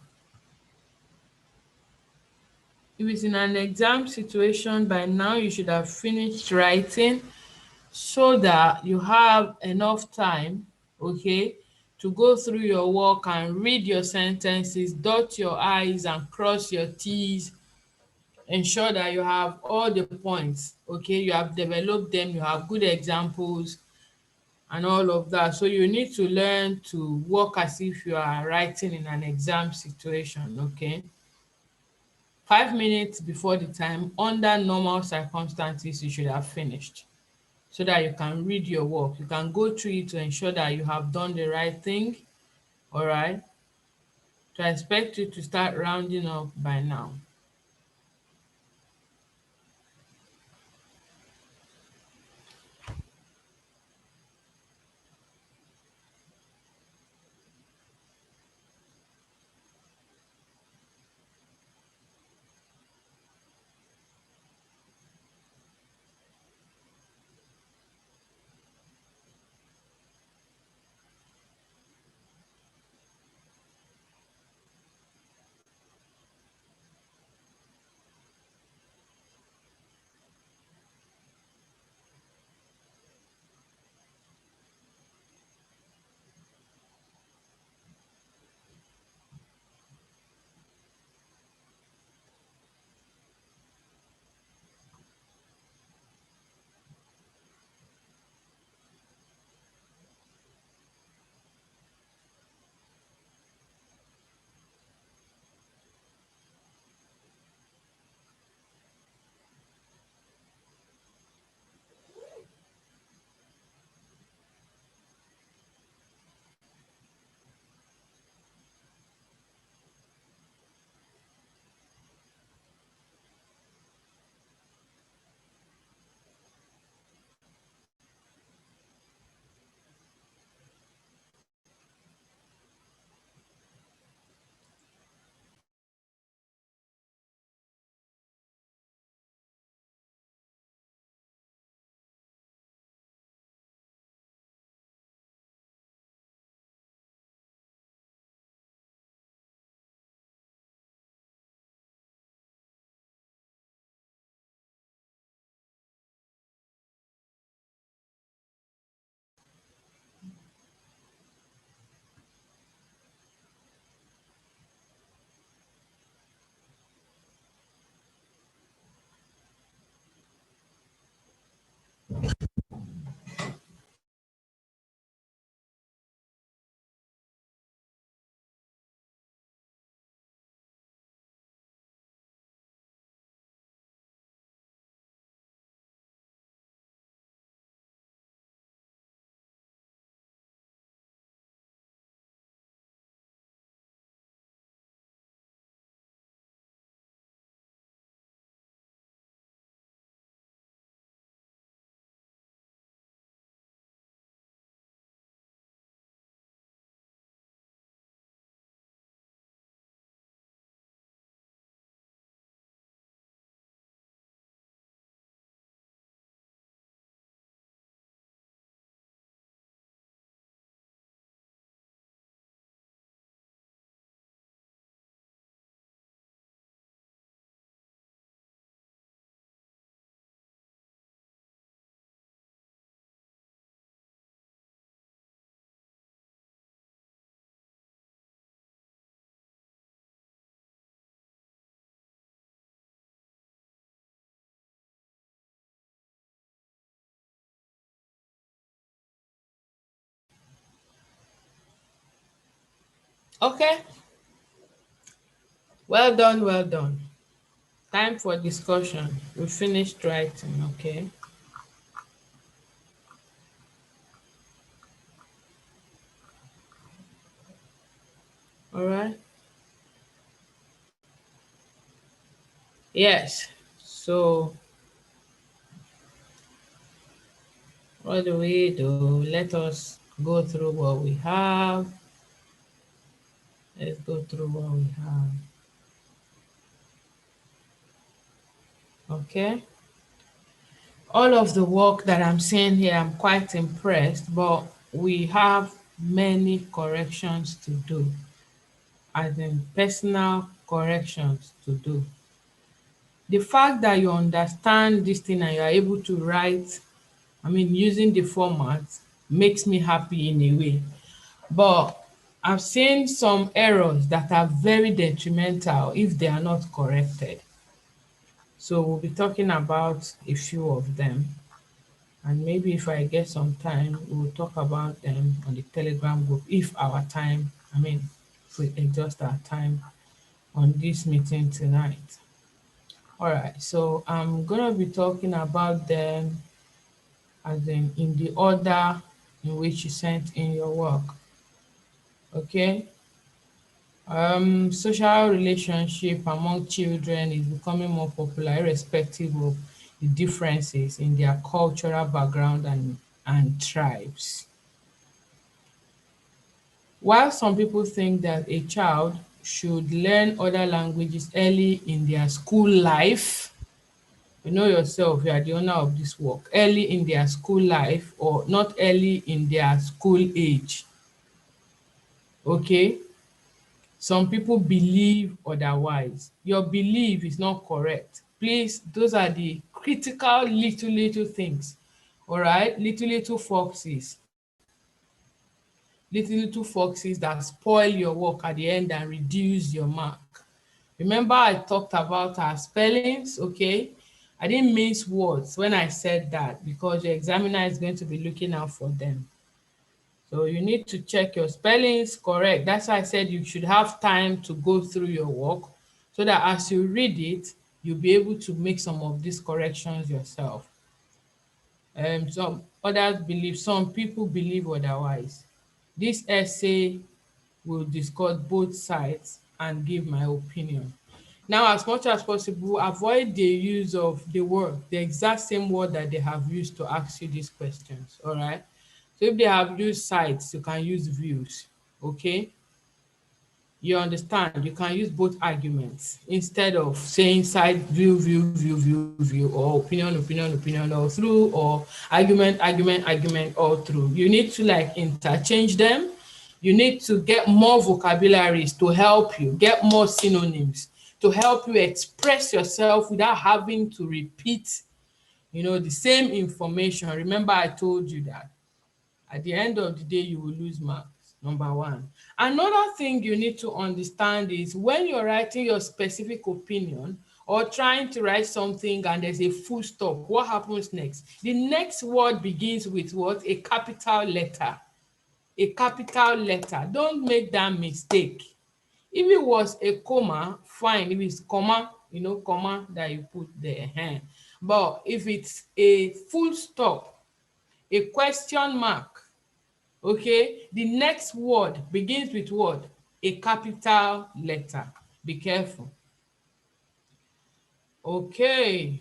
If it's in an exam situation, by now you should have finished writing so that you have enough time, okay, to go through your work and read your sentences, dot your I's and cross your T's, ensure that you have all the points, okay, you have developed them, you have good examples and all of that. So you need to learn to work as if you are writing in an exam situation, okay. 5 minutes before the time, under normal circumstances, you should have finished so that you can read your work. You can go through it to ensure that you have done the right thing, all right? So I expect you to start rounding up by now. Okay, well done, well done. Time for discussion. We finished writing, okay? All right. Yes. So what do we do? Let us go through what we have. Let's go through what we have. Okay. All of the work that I'm seeing here, I'm quite impressed, but we have many corrections to do. as in personal corrections to do. The fact that you understand this thing and you are able to write, using the format makes me happy in a way. But I've seen some errors that are very detrimental if they are not corrected. So we'll be talking about a few of them. And maybe if I get some time, we'll talk about them on the Telegram group if our time, if we exhaust our time on this meeting tonight. All right, so I'm gonna be talking about them as in the order in which you sent in your work. Okay. Social relationship among children is becoming more popular irrespective of the differences in their cultural background and tribes. While some people think that a child should learn other languages early in their school life, you know yourself, you are the owner of this work, early in their school life or not early in their school age. Okay? Some people believe otherwise. Your belief is not correct. Please, those are the critical little things. All right? Little foxes. Little foxes that spoil your work at the end and reduce your mark. Remember I talked about our spellings, okay? I didn't mince words when I said that because your examiner is going to be looking out for them. So you need to check your spellings correct. That's why I said you should have time to go through your work so that as you read it, you'll be able to make some of these corrections yourself. Some people believe otherwise. This essay will discuss both sides and give my opinion. Now, as much as possible, avoid the use of the exact same word that they have used to ask you these questions, all right? So if they have used sites, you can use views, okay? You understand, you can use both arguments instead of saying side, view, or opinion, or through, or argument, all through. You need to like interchange them. You need to get more vocabularies to help you, get more synonyms to help you express yourself without having to repeat, the same information. Remember, I told you that at the end of the day, you will lose marks, number one. Another thing you need to understand is when you're writing your specific opinion or trying to write something and there's a full stop, what happens next? The next word begins with what? A capital letter. A capital letter. Don't make that mistake. If it was a comma, fine. If it's comma, comma that you put there. But if it's a full stop, a question mark, okay, the next word begins with what? A capital letter. Be careful. Okay.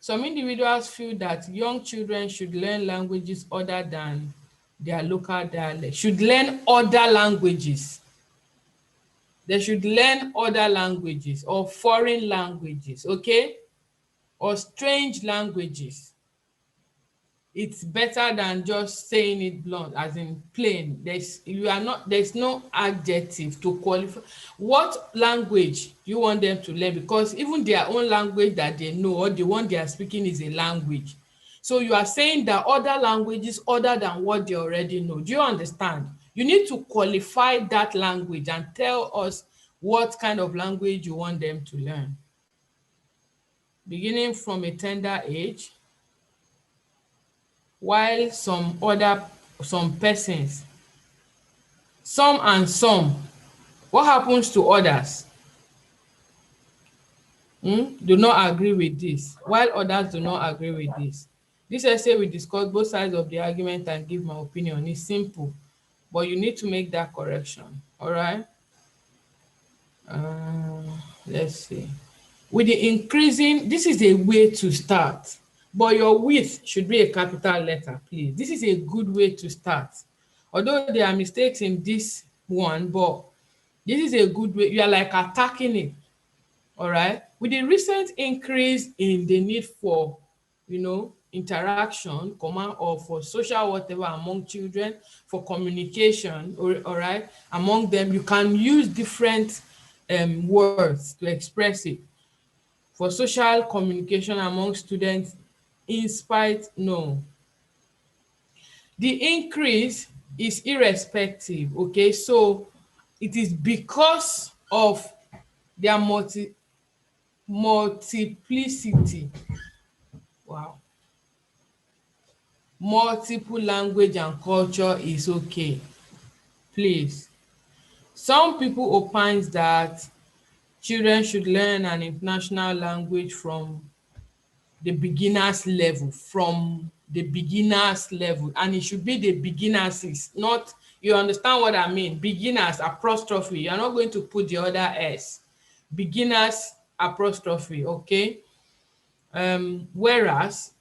Some individuals feel that young children should learn languages other than their local dialect. Should learn other languages. They should learn other languages or foreign languages, okay? Or strange languages. It's better than just saying it blunt, as in plain. There's no adjective to qualify. What language do you want them to learn? Because even their own language that they know or the one they are speaking is a language. So you are saying that other languages other than what they already know. Do you understand? You need to qualify that language and tell us what kind of language you want them to learn. Beginning from a tender age, while some persons, some, what happens to others? Do not agree with this, while others do not agree with this. This essay will discuss both sides of the argument and give my opinion. It's simple, but you need to make that correction. All right. Let's see. With the increasing, this is a way to start, but your width should be a capital letter, please. This is a good way to start. Although there are mistakes in this one, but this is a good way. You are like attacking it. All right. With the recent increase in the need for, interaction, or for social whatever among children, for communication, all right, among them, you can use different words to express it. For social communication among students, in spite, no. The increase is irrespective, okay? So it is because of their multiplicity. Wow. Multiple language and culture is okay, please. Some people opines that children should learn an international language from the beginners level, and it should be the beginners, not, you understand what I mean, beginners apostrophe, you're not going to put the other s, beginners apostrophe, okay? Whereas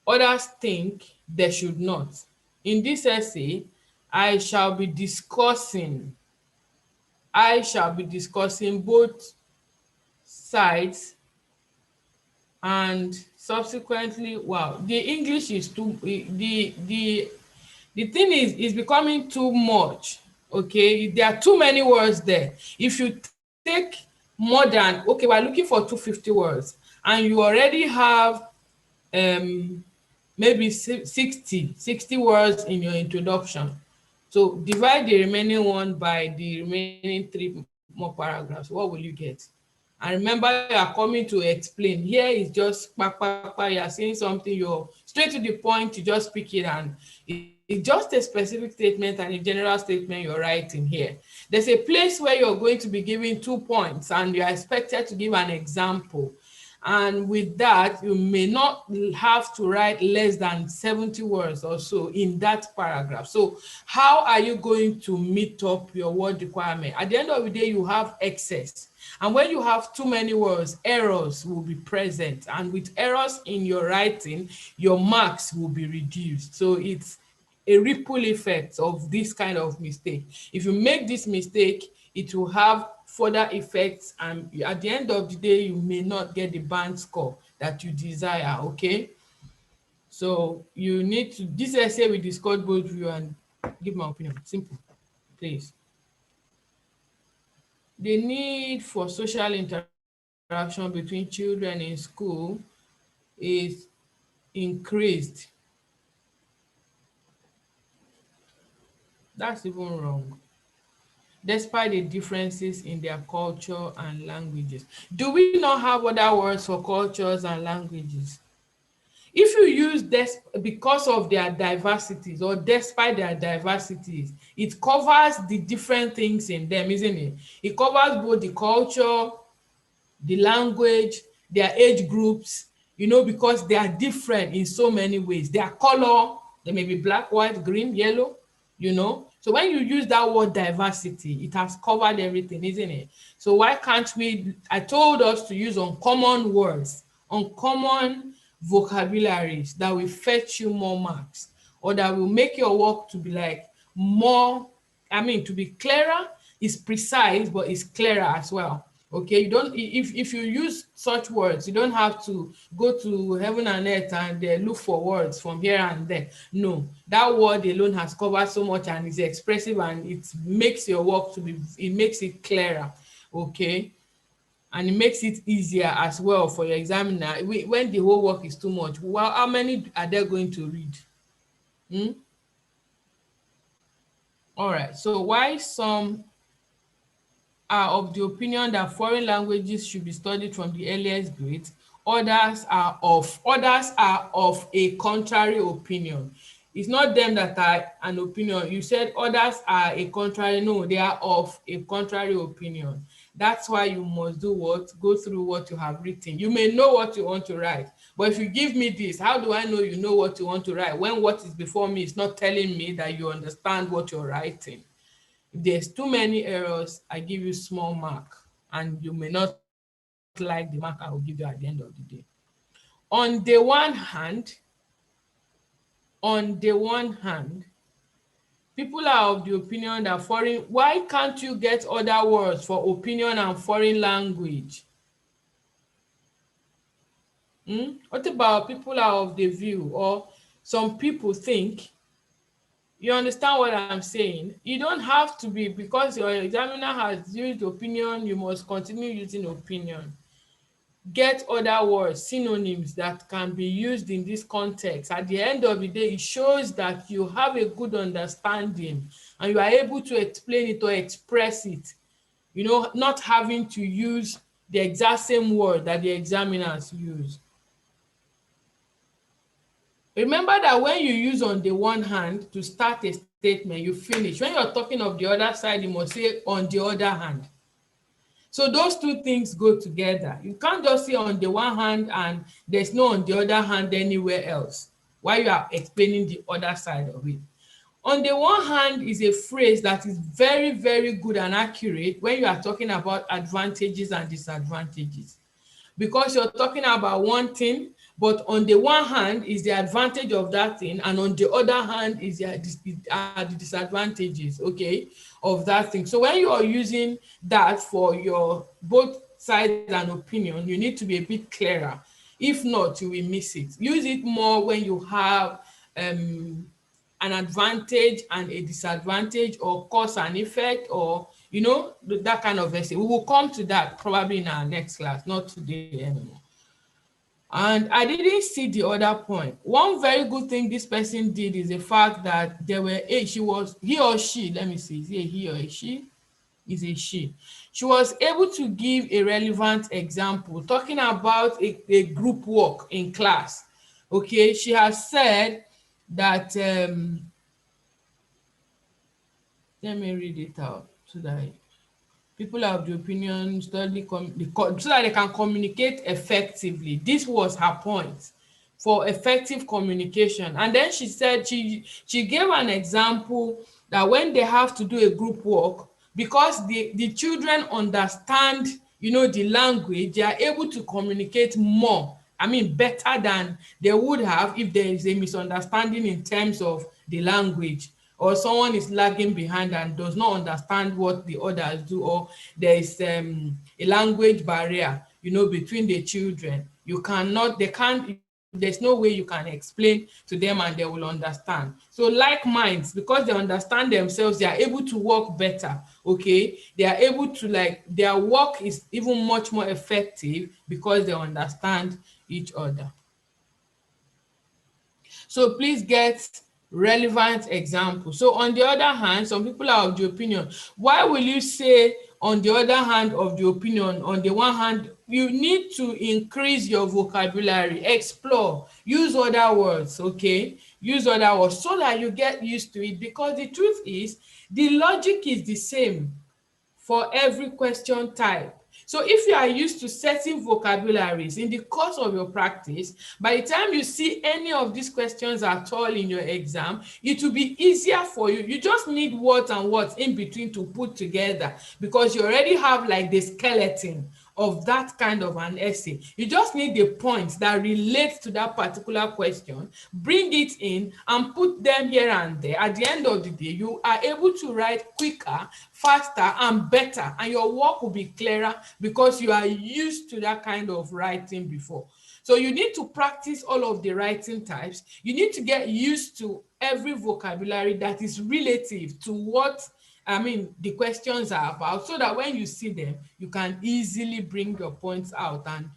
others think they should not. In this essay, I shall be discussing both sides, and subsequently, wow, the English is too, the thing is becoming too much, okay? There are too many words there. If you take more than, okay, we're looking for 250 words, and you already have maybe 60 words in your introduction. So divide the remaining one by the remaining 3 more paragraphs. What will you get? And remember, you are coming to explain. Here is just you are saying something, you're straight to the point, you just pick it, and it's just a specific statement and a general statement you're writing here. There's a place where you're going to be giving 2 points and you're expected to give an example. And with that, you may not have to write less than 70 words or so in that paragraph. So how are you going to meet up your word requirement? At the end of the day, you have excess. And when you have too many words, errors will be present. And with errors in your writing, your marks will be reduced. So it's a ripple effect of this kind of mistake. If you make this mistake, it will have further effects, and at the end of the day, you may not get the band score that you desire, okay? So you need to, this essay we discussed both of you and give my opinion, simple, please. The need for social interaction between children in school is increased. That's even wrong. Despite the differences in their culture and languages. Do we not have other words for cultures and languages? If you use this because of their diversities or despite their diversities, it covers the different things in them, isn't it? It covers both the culture, the language, their age groups, because they are different in so many ways. Their color, they may be black, white, green, yellow, So when you use that word diversity, it has covered everything, isn't it? So why can't we, I told us to use uncommon words, uncommon vocabularies that will fetch you more marks, or that will make your work to be like more, to be clearer. It's precise, but it's clearer as well. Okay, you don't, if you use such words, you don't have to go to heaven and earth and look for words from here and there. No, that word alone has covered so much and is expressive, and it makes your work it makes it clearer. Okay, and it makes it easier as well for your examiner. When the whole work is too much, well, how many are they going to read? All right, so why some are of the opinion that foreign languages should be studied from the earliest grades, others are of a contrary opinion. It's not them that are an opinion. You said others are a contrary. No, they are of a contrary opinion. That's why you must do what? Go through what you have written. You may know what you want to write, but if you give me this, how do I know you know what you want to write when what is before me is not telling me that you understand what you're writing? If there's too many errors, I give you small mark, and you may not like the mark I will give you at the end of the day. On the one hand, people are of the opinion that why can't you get other words for opinion and foreign language? What about people are of the view, or some people think, you understand what I'm saying? You don't have to be, because your examiner has used opinion, you must continue using opinion. Get other words, synonyms that can be used in this context. At the end of the day, it shows that you have a good understanding and you are able to explain it or express it, not having to use the exact same word that the examiners use. Remember that when you use on the one hand to start a statement, you finish. When you're talking of the other side, you must say on the other hand. So those two things go together. You can't just say on the one hand and there's no on the other hand anywhere else while you are explaining the other side of it. On the one hand is a phrase that is very, very good and accurate when you are talking about advantages and disadvantages, because you're talking about one thing, but on the one hand is the advantage of that thing, and on the other hand is the disadvantages, okay, of that thing. So when you are using that for your both sides and opinion, you need to be a bit clearer. If not, you will miss it. Use it more when you have an advantage and a disadvantage, or cause and effect, or that kind of essay. We will come to that probably in our next class, not today anymore. And I didn't see the other point. One very good thing this person did is the fact that he or she, let me see, is it a he or a she? Is a she. She was able to give a relevant example talking about a group work in class. Okay, she has said that let me read it out so that people have the opinion, study so that they can communicate effectively. This was her point for effective communication. And then she said she gave an example that when they have to do a group work, because the children understand the language, they are able to communicate more, better than they would have if there is a misunderstanding in terms of the language, or someone is lagging behind and does not understand what the others do, or there is a language barrier between the children. There's no way you can explain to them and they will understand. So like minds, because they understand themselves, they are able to work better. Okay, they are able to, their work is even much more effective because they understand each other. So please get relevant examples. So on the other hand, some people are of the opinion. Why will you say on the other hand of the opinion? On the one hand, you need to increase your vocabulary, explore, use other words, okay? Use other words so that you get used to it, because the truth is the logic is the same for every question type. So if you are used to certain vocabularies in the course of your practice, by the time you see any of these questions at all in your exam, it will be easier for you. You just need words and words in between to put together, because you already have the skeleton of that kind of an essay. You just need the points that relate to that particular question, bring it in and put them here and there. At the end of the day, you are able to write quicker, faster and better, and your work will be clearer because you are used to that kind of writing before. So you need to practice all of the writing types. You need to get used to every vocabulary that is relative to what the questions are about, so that when you see them, you can easily bring your points out and,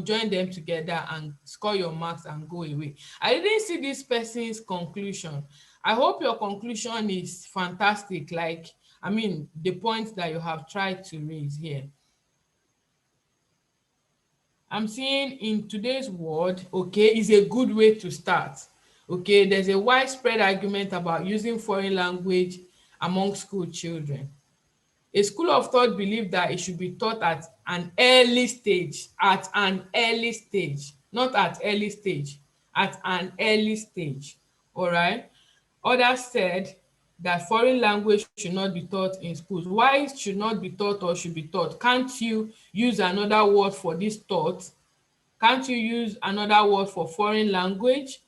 join them together and score your marks and go away. I didn't see this person's conclusion. I hope your conclusion is fantastic, the points that you have tried to raise here. I'm seeing in today's world, okay, is a good way to start. Okay, there's a widespread argument about using foreign language among school children. A school of thought believes that it should be taught at an early stage, not at early stage, at an early stage, all right? Others said that foreign language should not be taught in schools. Why it should not be taught or should be taught? Can't you use another word for this thought? Can't you use another word for foreign language?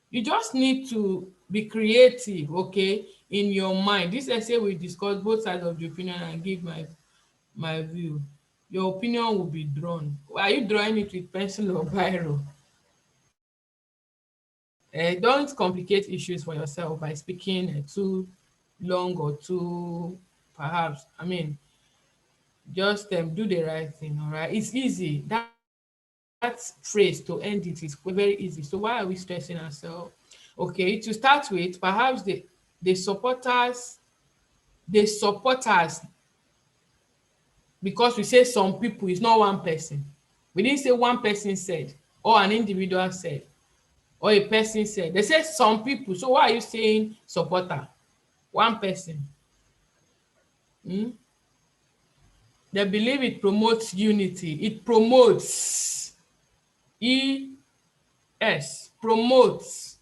You just need to be creative, okay, in your mind. This essay will discuss both sides of the opinion and give my view. Your opinion will be drawn. Are you drawing it with pencil or biro? Don't complicate issues for yourself by speaking too long or too, perhaps, I mean, just do the right thing. All right, it's easy. That phrase to end it is very easy. So why are we stressing ourselves? Okay, to start with, perhaps the supporters, because we say some people, it's not one person. We didn't say one person said, or an individual said, or a person said. They say some people. So why are you saying supporter? One person. They believe it promotes unity. It promotes. Promotes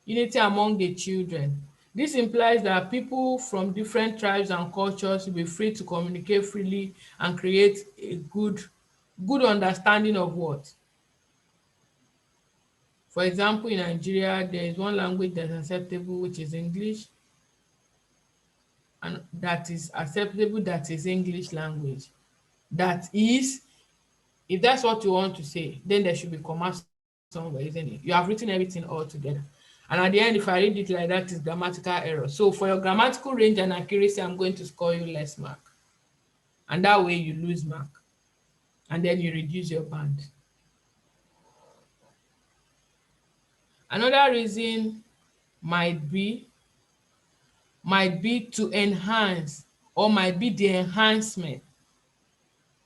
unity among the children. This implies that people from different tribes and cultures will be free to communicate freely and create a good understanding of what. For example, in Nigeria, there is one language that's acceptable, which is English, and that is acceptable, that is English language. That is, if that's what you want to say, then there should be comma somewhere, isn't it? You have written everything all together. And at the end, if I read it like that, it's grammatical error. So for your grammatical range and accuracy, I'm going to score you less mark. And that way you lose mark. And then you reduce your band. Another reason might be to enhance, or might be the enhancement.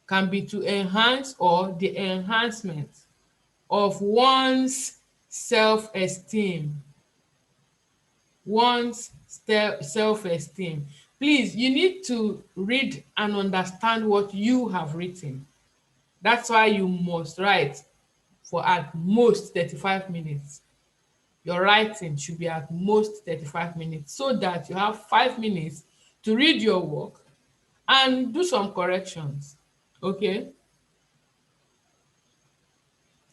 Can be to enhance or the enhancement of one's self-esteem. One's self-esteem. Please, you need to read and understand what you have written. That's why you must write for at most 35 minutes. Your writing should be at most 35 minutes so that you have 5 minutes to read your work and do some corrections. Okay?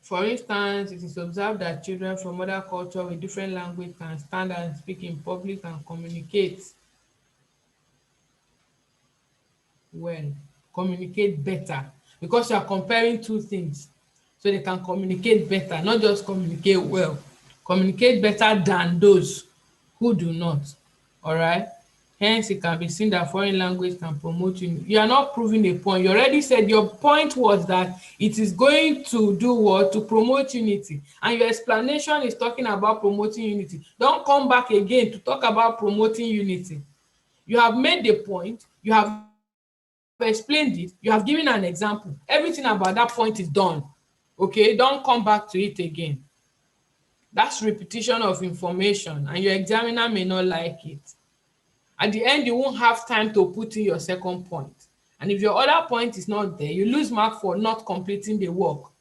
For instance, it is observed that children from other culture with different language can stand and speak in public and communicate well, communicate better, because you are comparing two things. So they can communicate better, not just communicate well, communicate better than those who do not. All right. Hence, it can be seen that foreign language can promote you. You are not proving a point. You already said your point was that it is going to do what? To promote unity. And your explanation is talking about promoting unity. Don't come back again to talk about promoting unity. You have made the point. You have explained it. You have given an example. Everything about that point is done. Okay? Don't come back to it again. That's repetition of information, and your examiner may not like it. At the end, you won't have time to put in your second point. And if your other point is not there, you lose mark for not completing the work.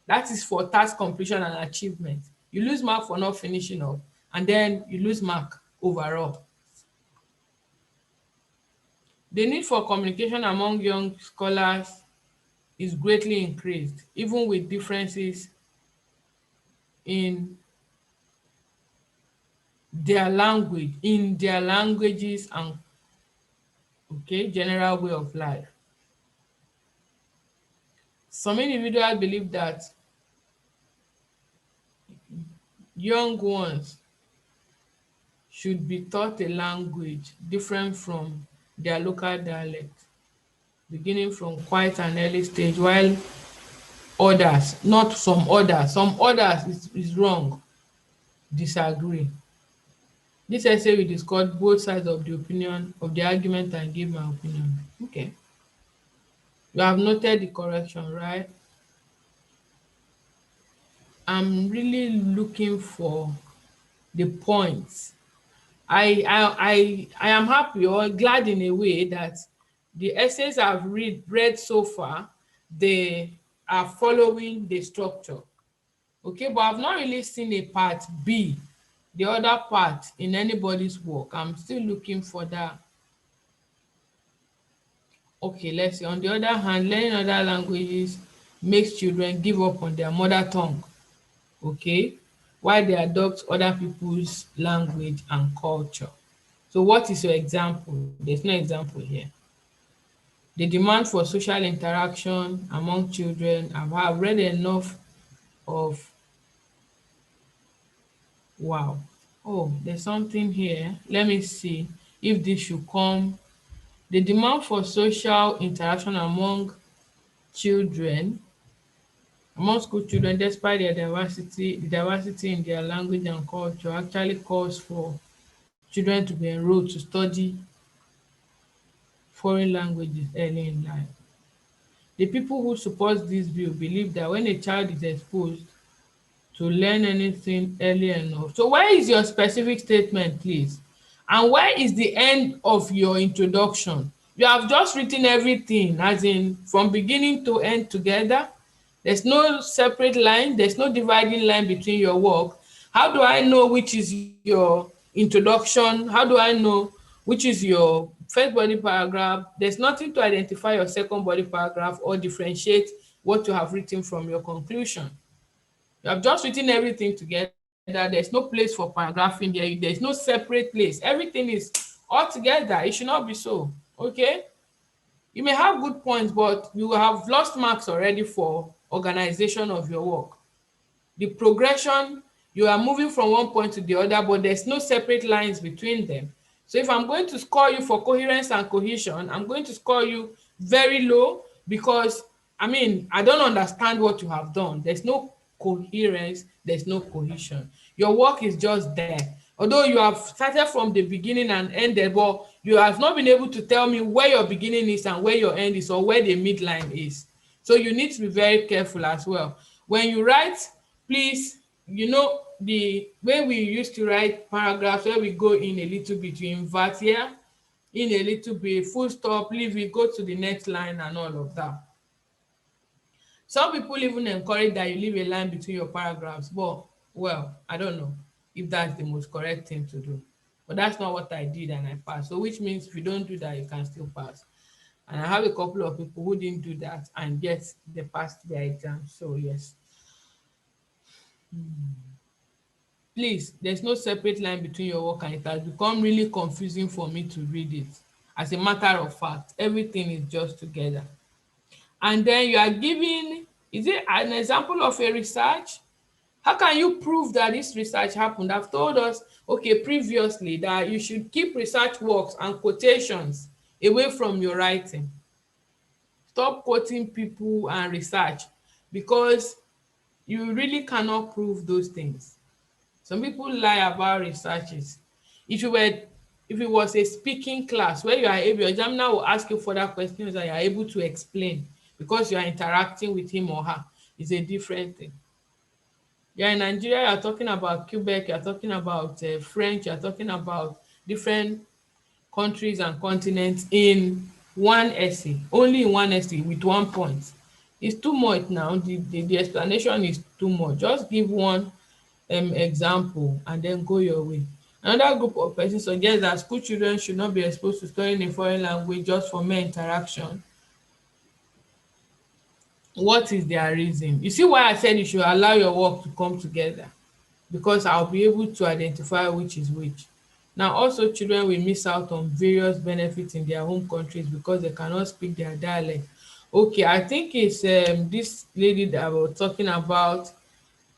That is for task completion and achievement. You lose mark for not finishing up, and then you lose mark overall. The need for communication among young scholars is greatly increased, even with differences in their language, in their languages and general way of life. Some individuals believe that young ones should be taught a language different from their local dialect, beginning from quite an early stage, while others, not some others is wrong, disagree. This essay will discuss both sides of the opinion, of the argument, and give my opinion. Okay. You have noted the correction, right? I'm really looking for the points. I am happy or glad in a way that the essays I've read so far, they are following the structure. Okay, but I've not really seen a part B, the other part in anybody's work. I'm still looking for that. Okay, let's see. On the other hand, learning other languages makes children give up on their mother tongue. Okay, while they adopt other people's language and culture. So what is your example? There's no example here. The demand for social interaction among children. I've read enough of Wow. Oh, there's something here. Let me see if this should come. The demand for social interaction children, among school children, despite their diversity, the diversity in their language and culture, actually calls for children to be enrolled to study foreign languages early in life. The people who support this bill believe that when a child is exposed to learn anything early enough. So where is your specific statement, please? And where is the end of your introduction? You have just written everything, as in from beginning to end together. There's no separate line, there's no dividing line between your work. How do I know which is your introduction? How do I know which is your first body paragraph? There's nothing to identify your second body paragraph or differentiate what you have written from your conclusion. You have just written everything together. There's no place for paragraphing there. There's no separate place. Everything is all together. It should not be so. Okay? You may have good points, but you have lost marks already for organization of your work. The progression, you are moving from one point to the other, but there's no separate lines between them. So if I'm going to score you for coherence and cohesion, I'm going to score you very low because, I don't understand what you have done. There's no coherence, there's no cohesion. Your work is just there. Although you have started from the beginning and ended, but you have not been able to tell me where your beginning is and where your end is, or where the midline is. So you need to be very careful as well. When you write, please, the way we used to write paragraphs, where we go in a little bit, you invert here, in a little bit, full stop, leave it, go to the next line and all of that. Some people even encourage that you leave a line between your paragraphs, but, well, I don't know if that's the most correct thing to do. But that's not what I did and I passed. So which means if you don't do that, you can still pass. And I have a couple of people who didn't do that and yet they passed their exam. So yes. Please, there's no separate line between your work, and it has become really confusing for me to read it. As a matter of fact, everything is just together. And then you are giving, is it an example of a research? How can you prove that this research happened? I've told us, okay, previously, that you should keep research works and quotations away from your writing. Stop quoting people and research, because you really cannot prove those things. Some people lie about researches. If it was a speaking class where you are able, your examiner will ask you further questions and you are able to explain because you are interacting with him or her, is a different thing. You're in Nigeria, you're talking about Quebec, you're talking about French, you're talking about different countries and continents in one essay, only in one essay with one point. It's too much now. The explanation is too much. Just give one example and then go your way. Another group of persons suggest that school children should not be exposed to studying a foreign language just for mere interaction. What is their reason? You see why I said you should allow your work to come together, because I'll be able to identify which is which. Now, also, children will miss out on various benefits in their home countries because they cannot speak their dialect. Okay, I think it's this lady that was talking about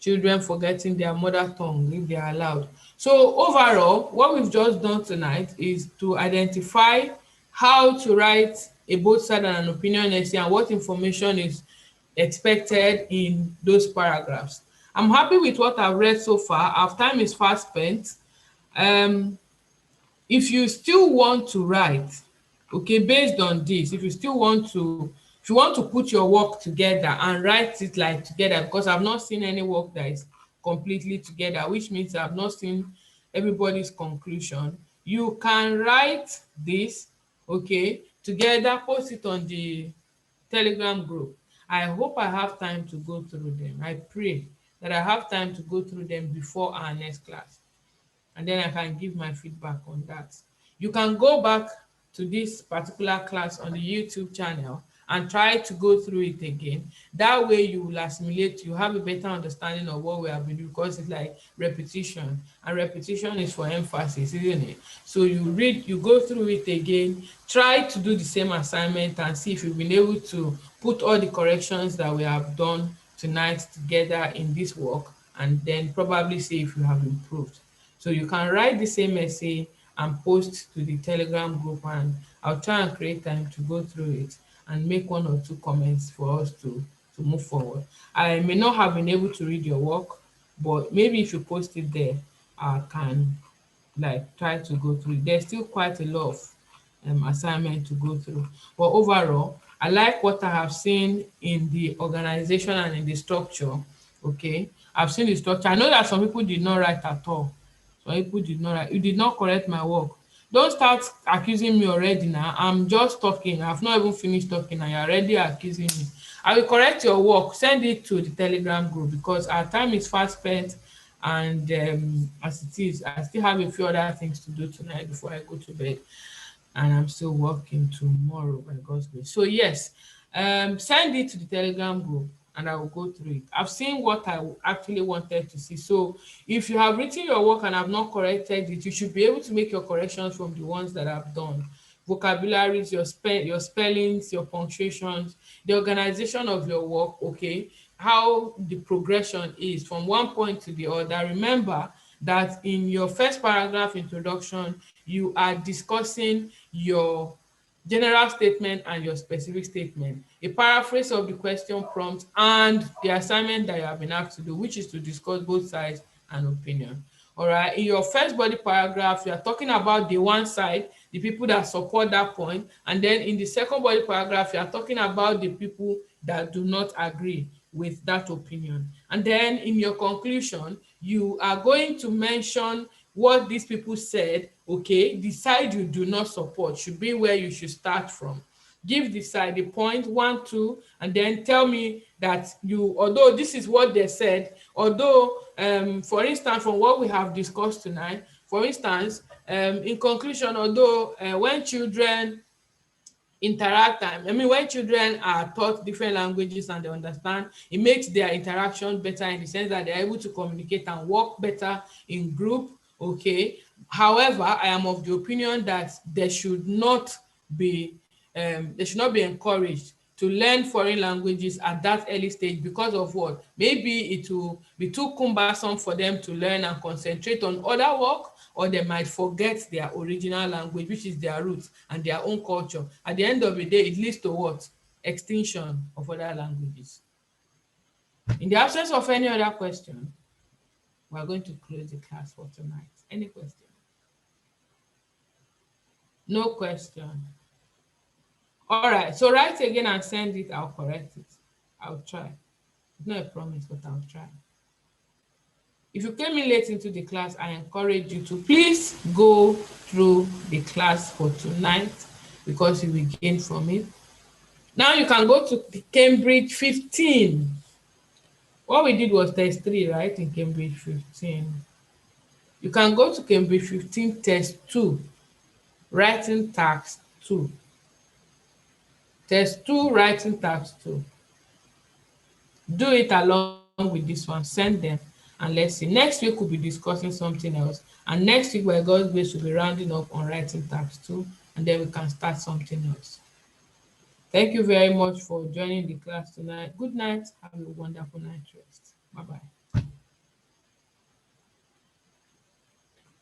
children forgetting their mother tongue if they are allowed. So overall, what we've just done tonight is to identify how to write a both side and an opinion essay and what information is expected in those paragraphs. I'm happy with what I've read so far. Our time is fast spent. If you still want to write, okay, based on this, if you want to put your work together and write it like together, because I've not seen any work that is completely together, which means I've not seen everybody's conclusion, you can write this, okay, together, post it on the Telegram group. I hope I have time to go through them. I pray that I have time to go through them before our next class, and then I can give my feedback on that. You can go back to this particular class on the YouTube channel and try to go through it again. That way you will assimilate, you have a better understanding of what we have been doing, because it's like repetition, and repetition is for emphasis, isn't it? So you read, you go through it again, try to do the same assignment and see if you've been able to put all the corrections that we have done tonight together in this work and then probably see if you have improved. So you can write the same essay and post to the Telegram group, and I'll try and create time to go through it and make 1 or 2 comments for us to move forward. I may not have been able to read your work, but maybe if you post it there, I can like try to go through it. There's still quite a lot of assignment to go through, but overall I like what I have seen in the organization and in the structure. Okay, I've seen the structure. I know that some people did not write at all. Some people did not write. You did not correct my work. Don't start accusing me already now. I'm just talking. I've not even finished talking and you're already accusing me. I will correct your work. Send it to the Telegram group because our time is fast spent, and as it is, I still have a few other things to do tonight before I go to bed, and I'm still working tomorrow by God's grace. So yes, send it to the Telegram group and I will go through it. I've seen what I actually wanted to see. So if you have written your work and have not corrected it, you should be able to make your corrections from the ones that I've done. Vocabularies, your spellings, your punctuations, the organization of your work, okay, how the progression is from one point to the other. Remember that in your first paragraph introduction, you are discussing your general statement and your specific statement, a paraphrase of the question prompt, and the assignment that you have been asked to do, which is to discuss both sides and opinion. All right, in your first body paragraph, you are talking about the one side, the people that support that point, and then in the second body paragraph, you are talking about the people that do not agree with that opinion. And then in your conclusion, you are going to mention what these people said. Okay, the side you do not support should be where you should start from. Give the side the point 1, 2, and then tell me that you, although this is what they said, although for instance, from what we have discussed tonight, for instance, in conclusion, although when children interact, when children are taught different languages and they understand, it makes their interaction better in the sense that they're able to communicate and work better in group. Okay, however, I am of the opinion that they should not be encouraged to learn foreign languages at that early stage. Because of what? Maybe it will be too cumbersome for them to learn and concentrate on other work, or they might forget their original language, which is their roots and their own culture. At the end of the day, it leads to what? Extinction of other languages. In the absence of any other question, we are going to close the class for tonight. Any question? No question. All right, so write again and send it. I'll correct it. I'll try. It's not a promise, but I'll try. If you came in late into the class, I encourage you to please go through the class for tonight because you will gain from it. Now you can go to the Cambridge 15. What we did was test 3, right? In Cambridge 15. You can go to Cambridge 15 test 2, writing task 2. Test 2, writing task 2. Do it along with this one, send them, and let's see. Next week we'll be discussing something else, and next week by God's grace we'll be rounding up on writing task 2, and then we can start something else. Thank you very much for joining the class tonight. Good night. Have a wonderful night rest. Bye-bye.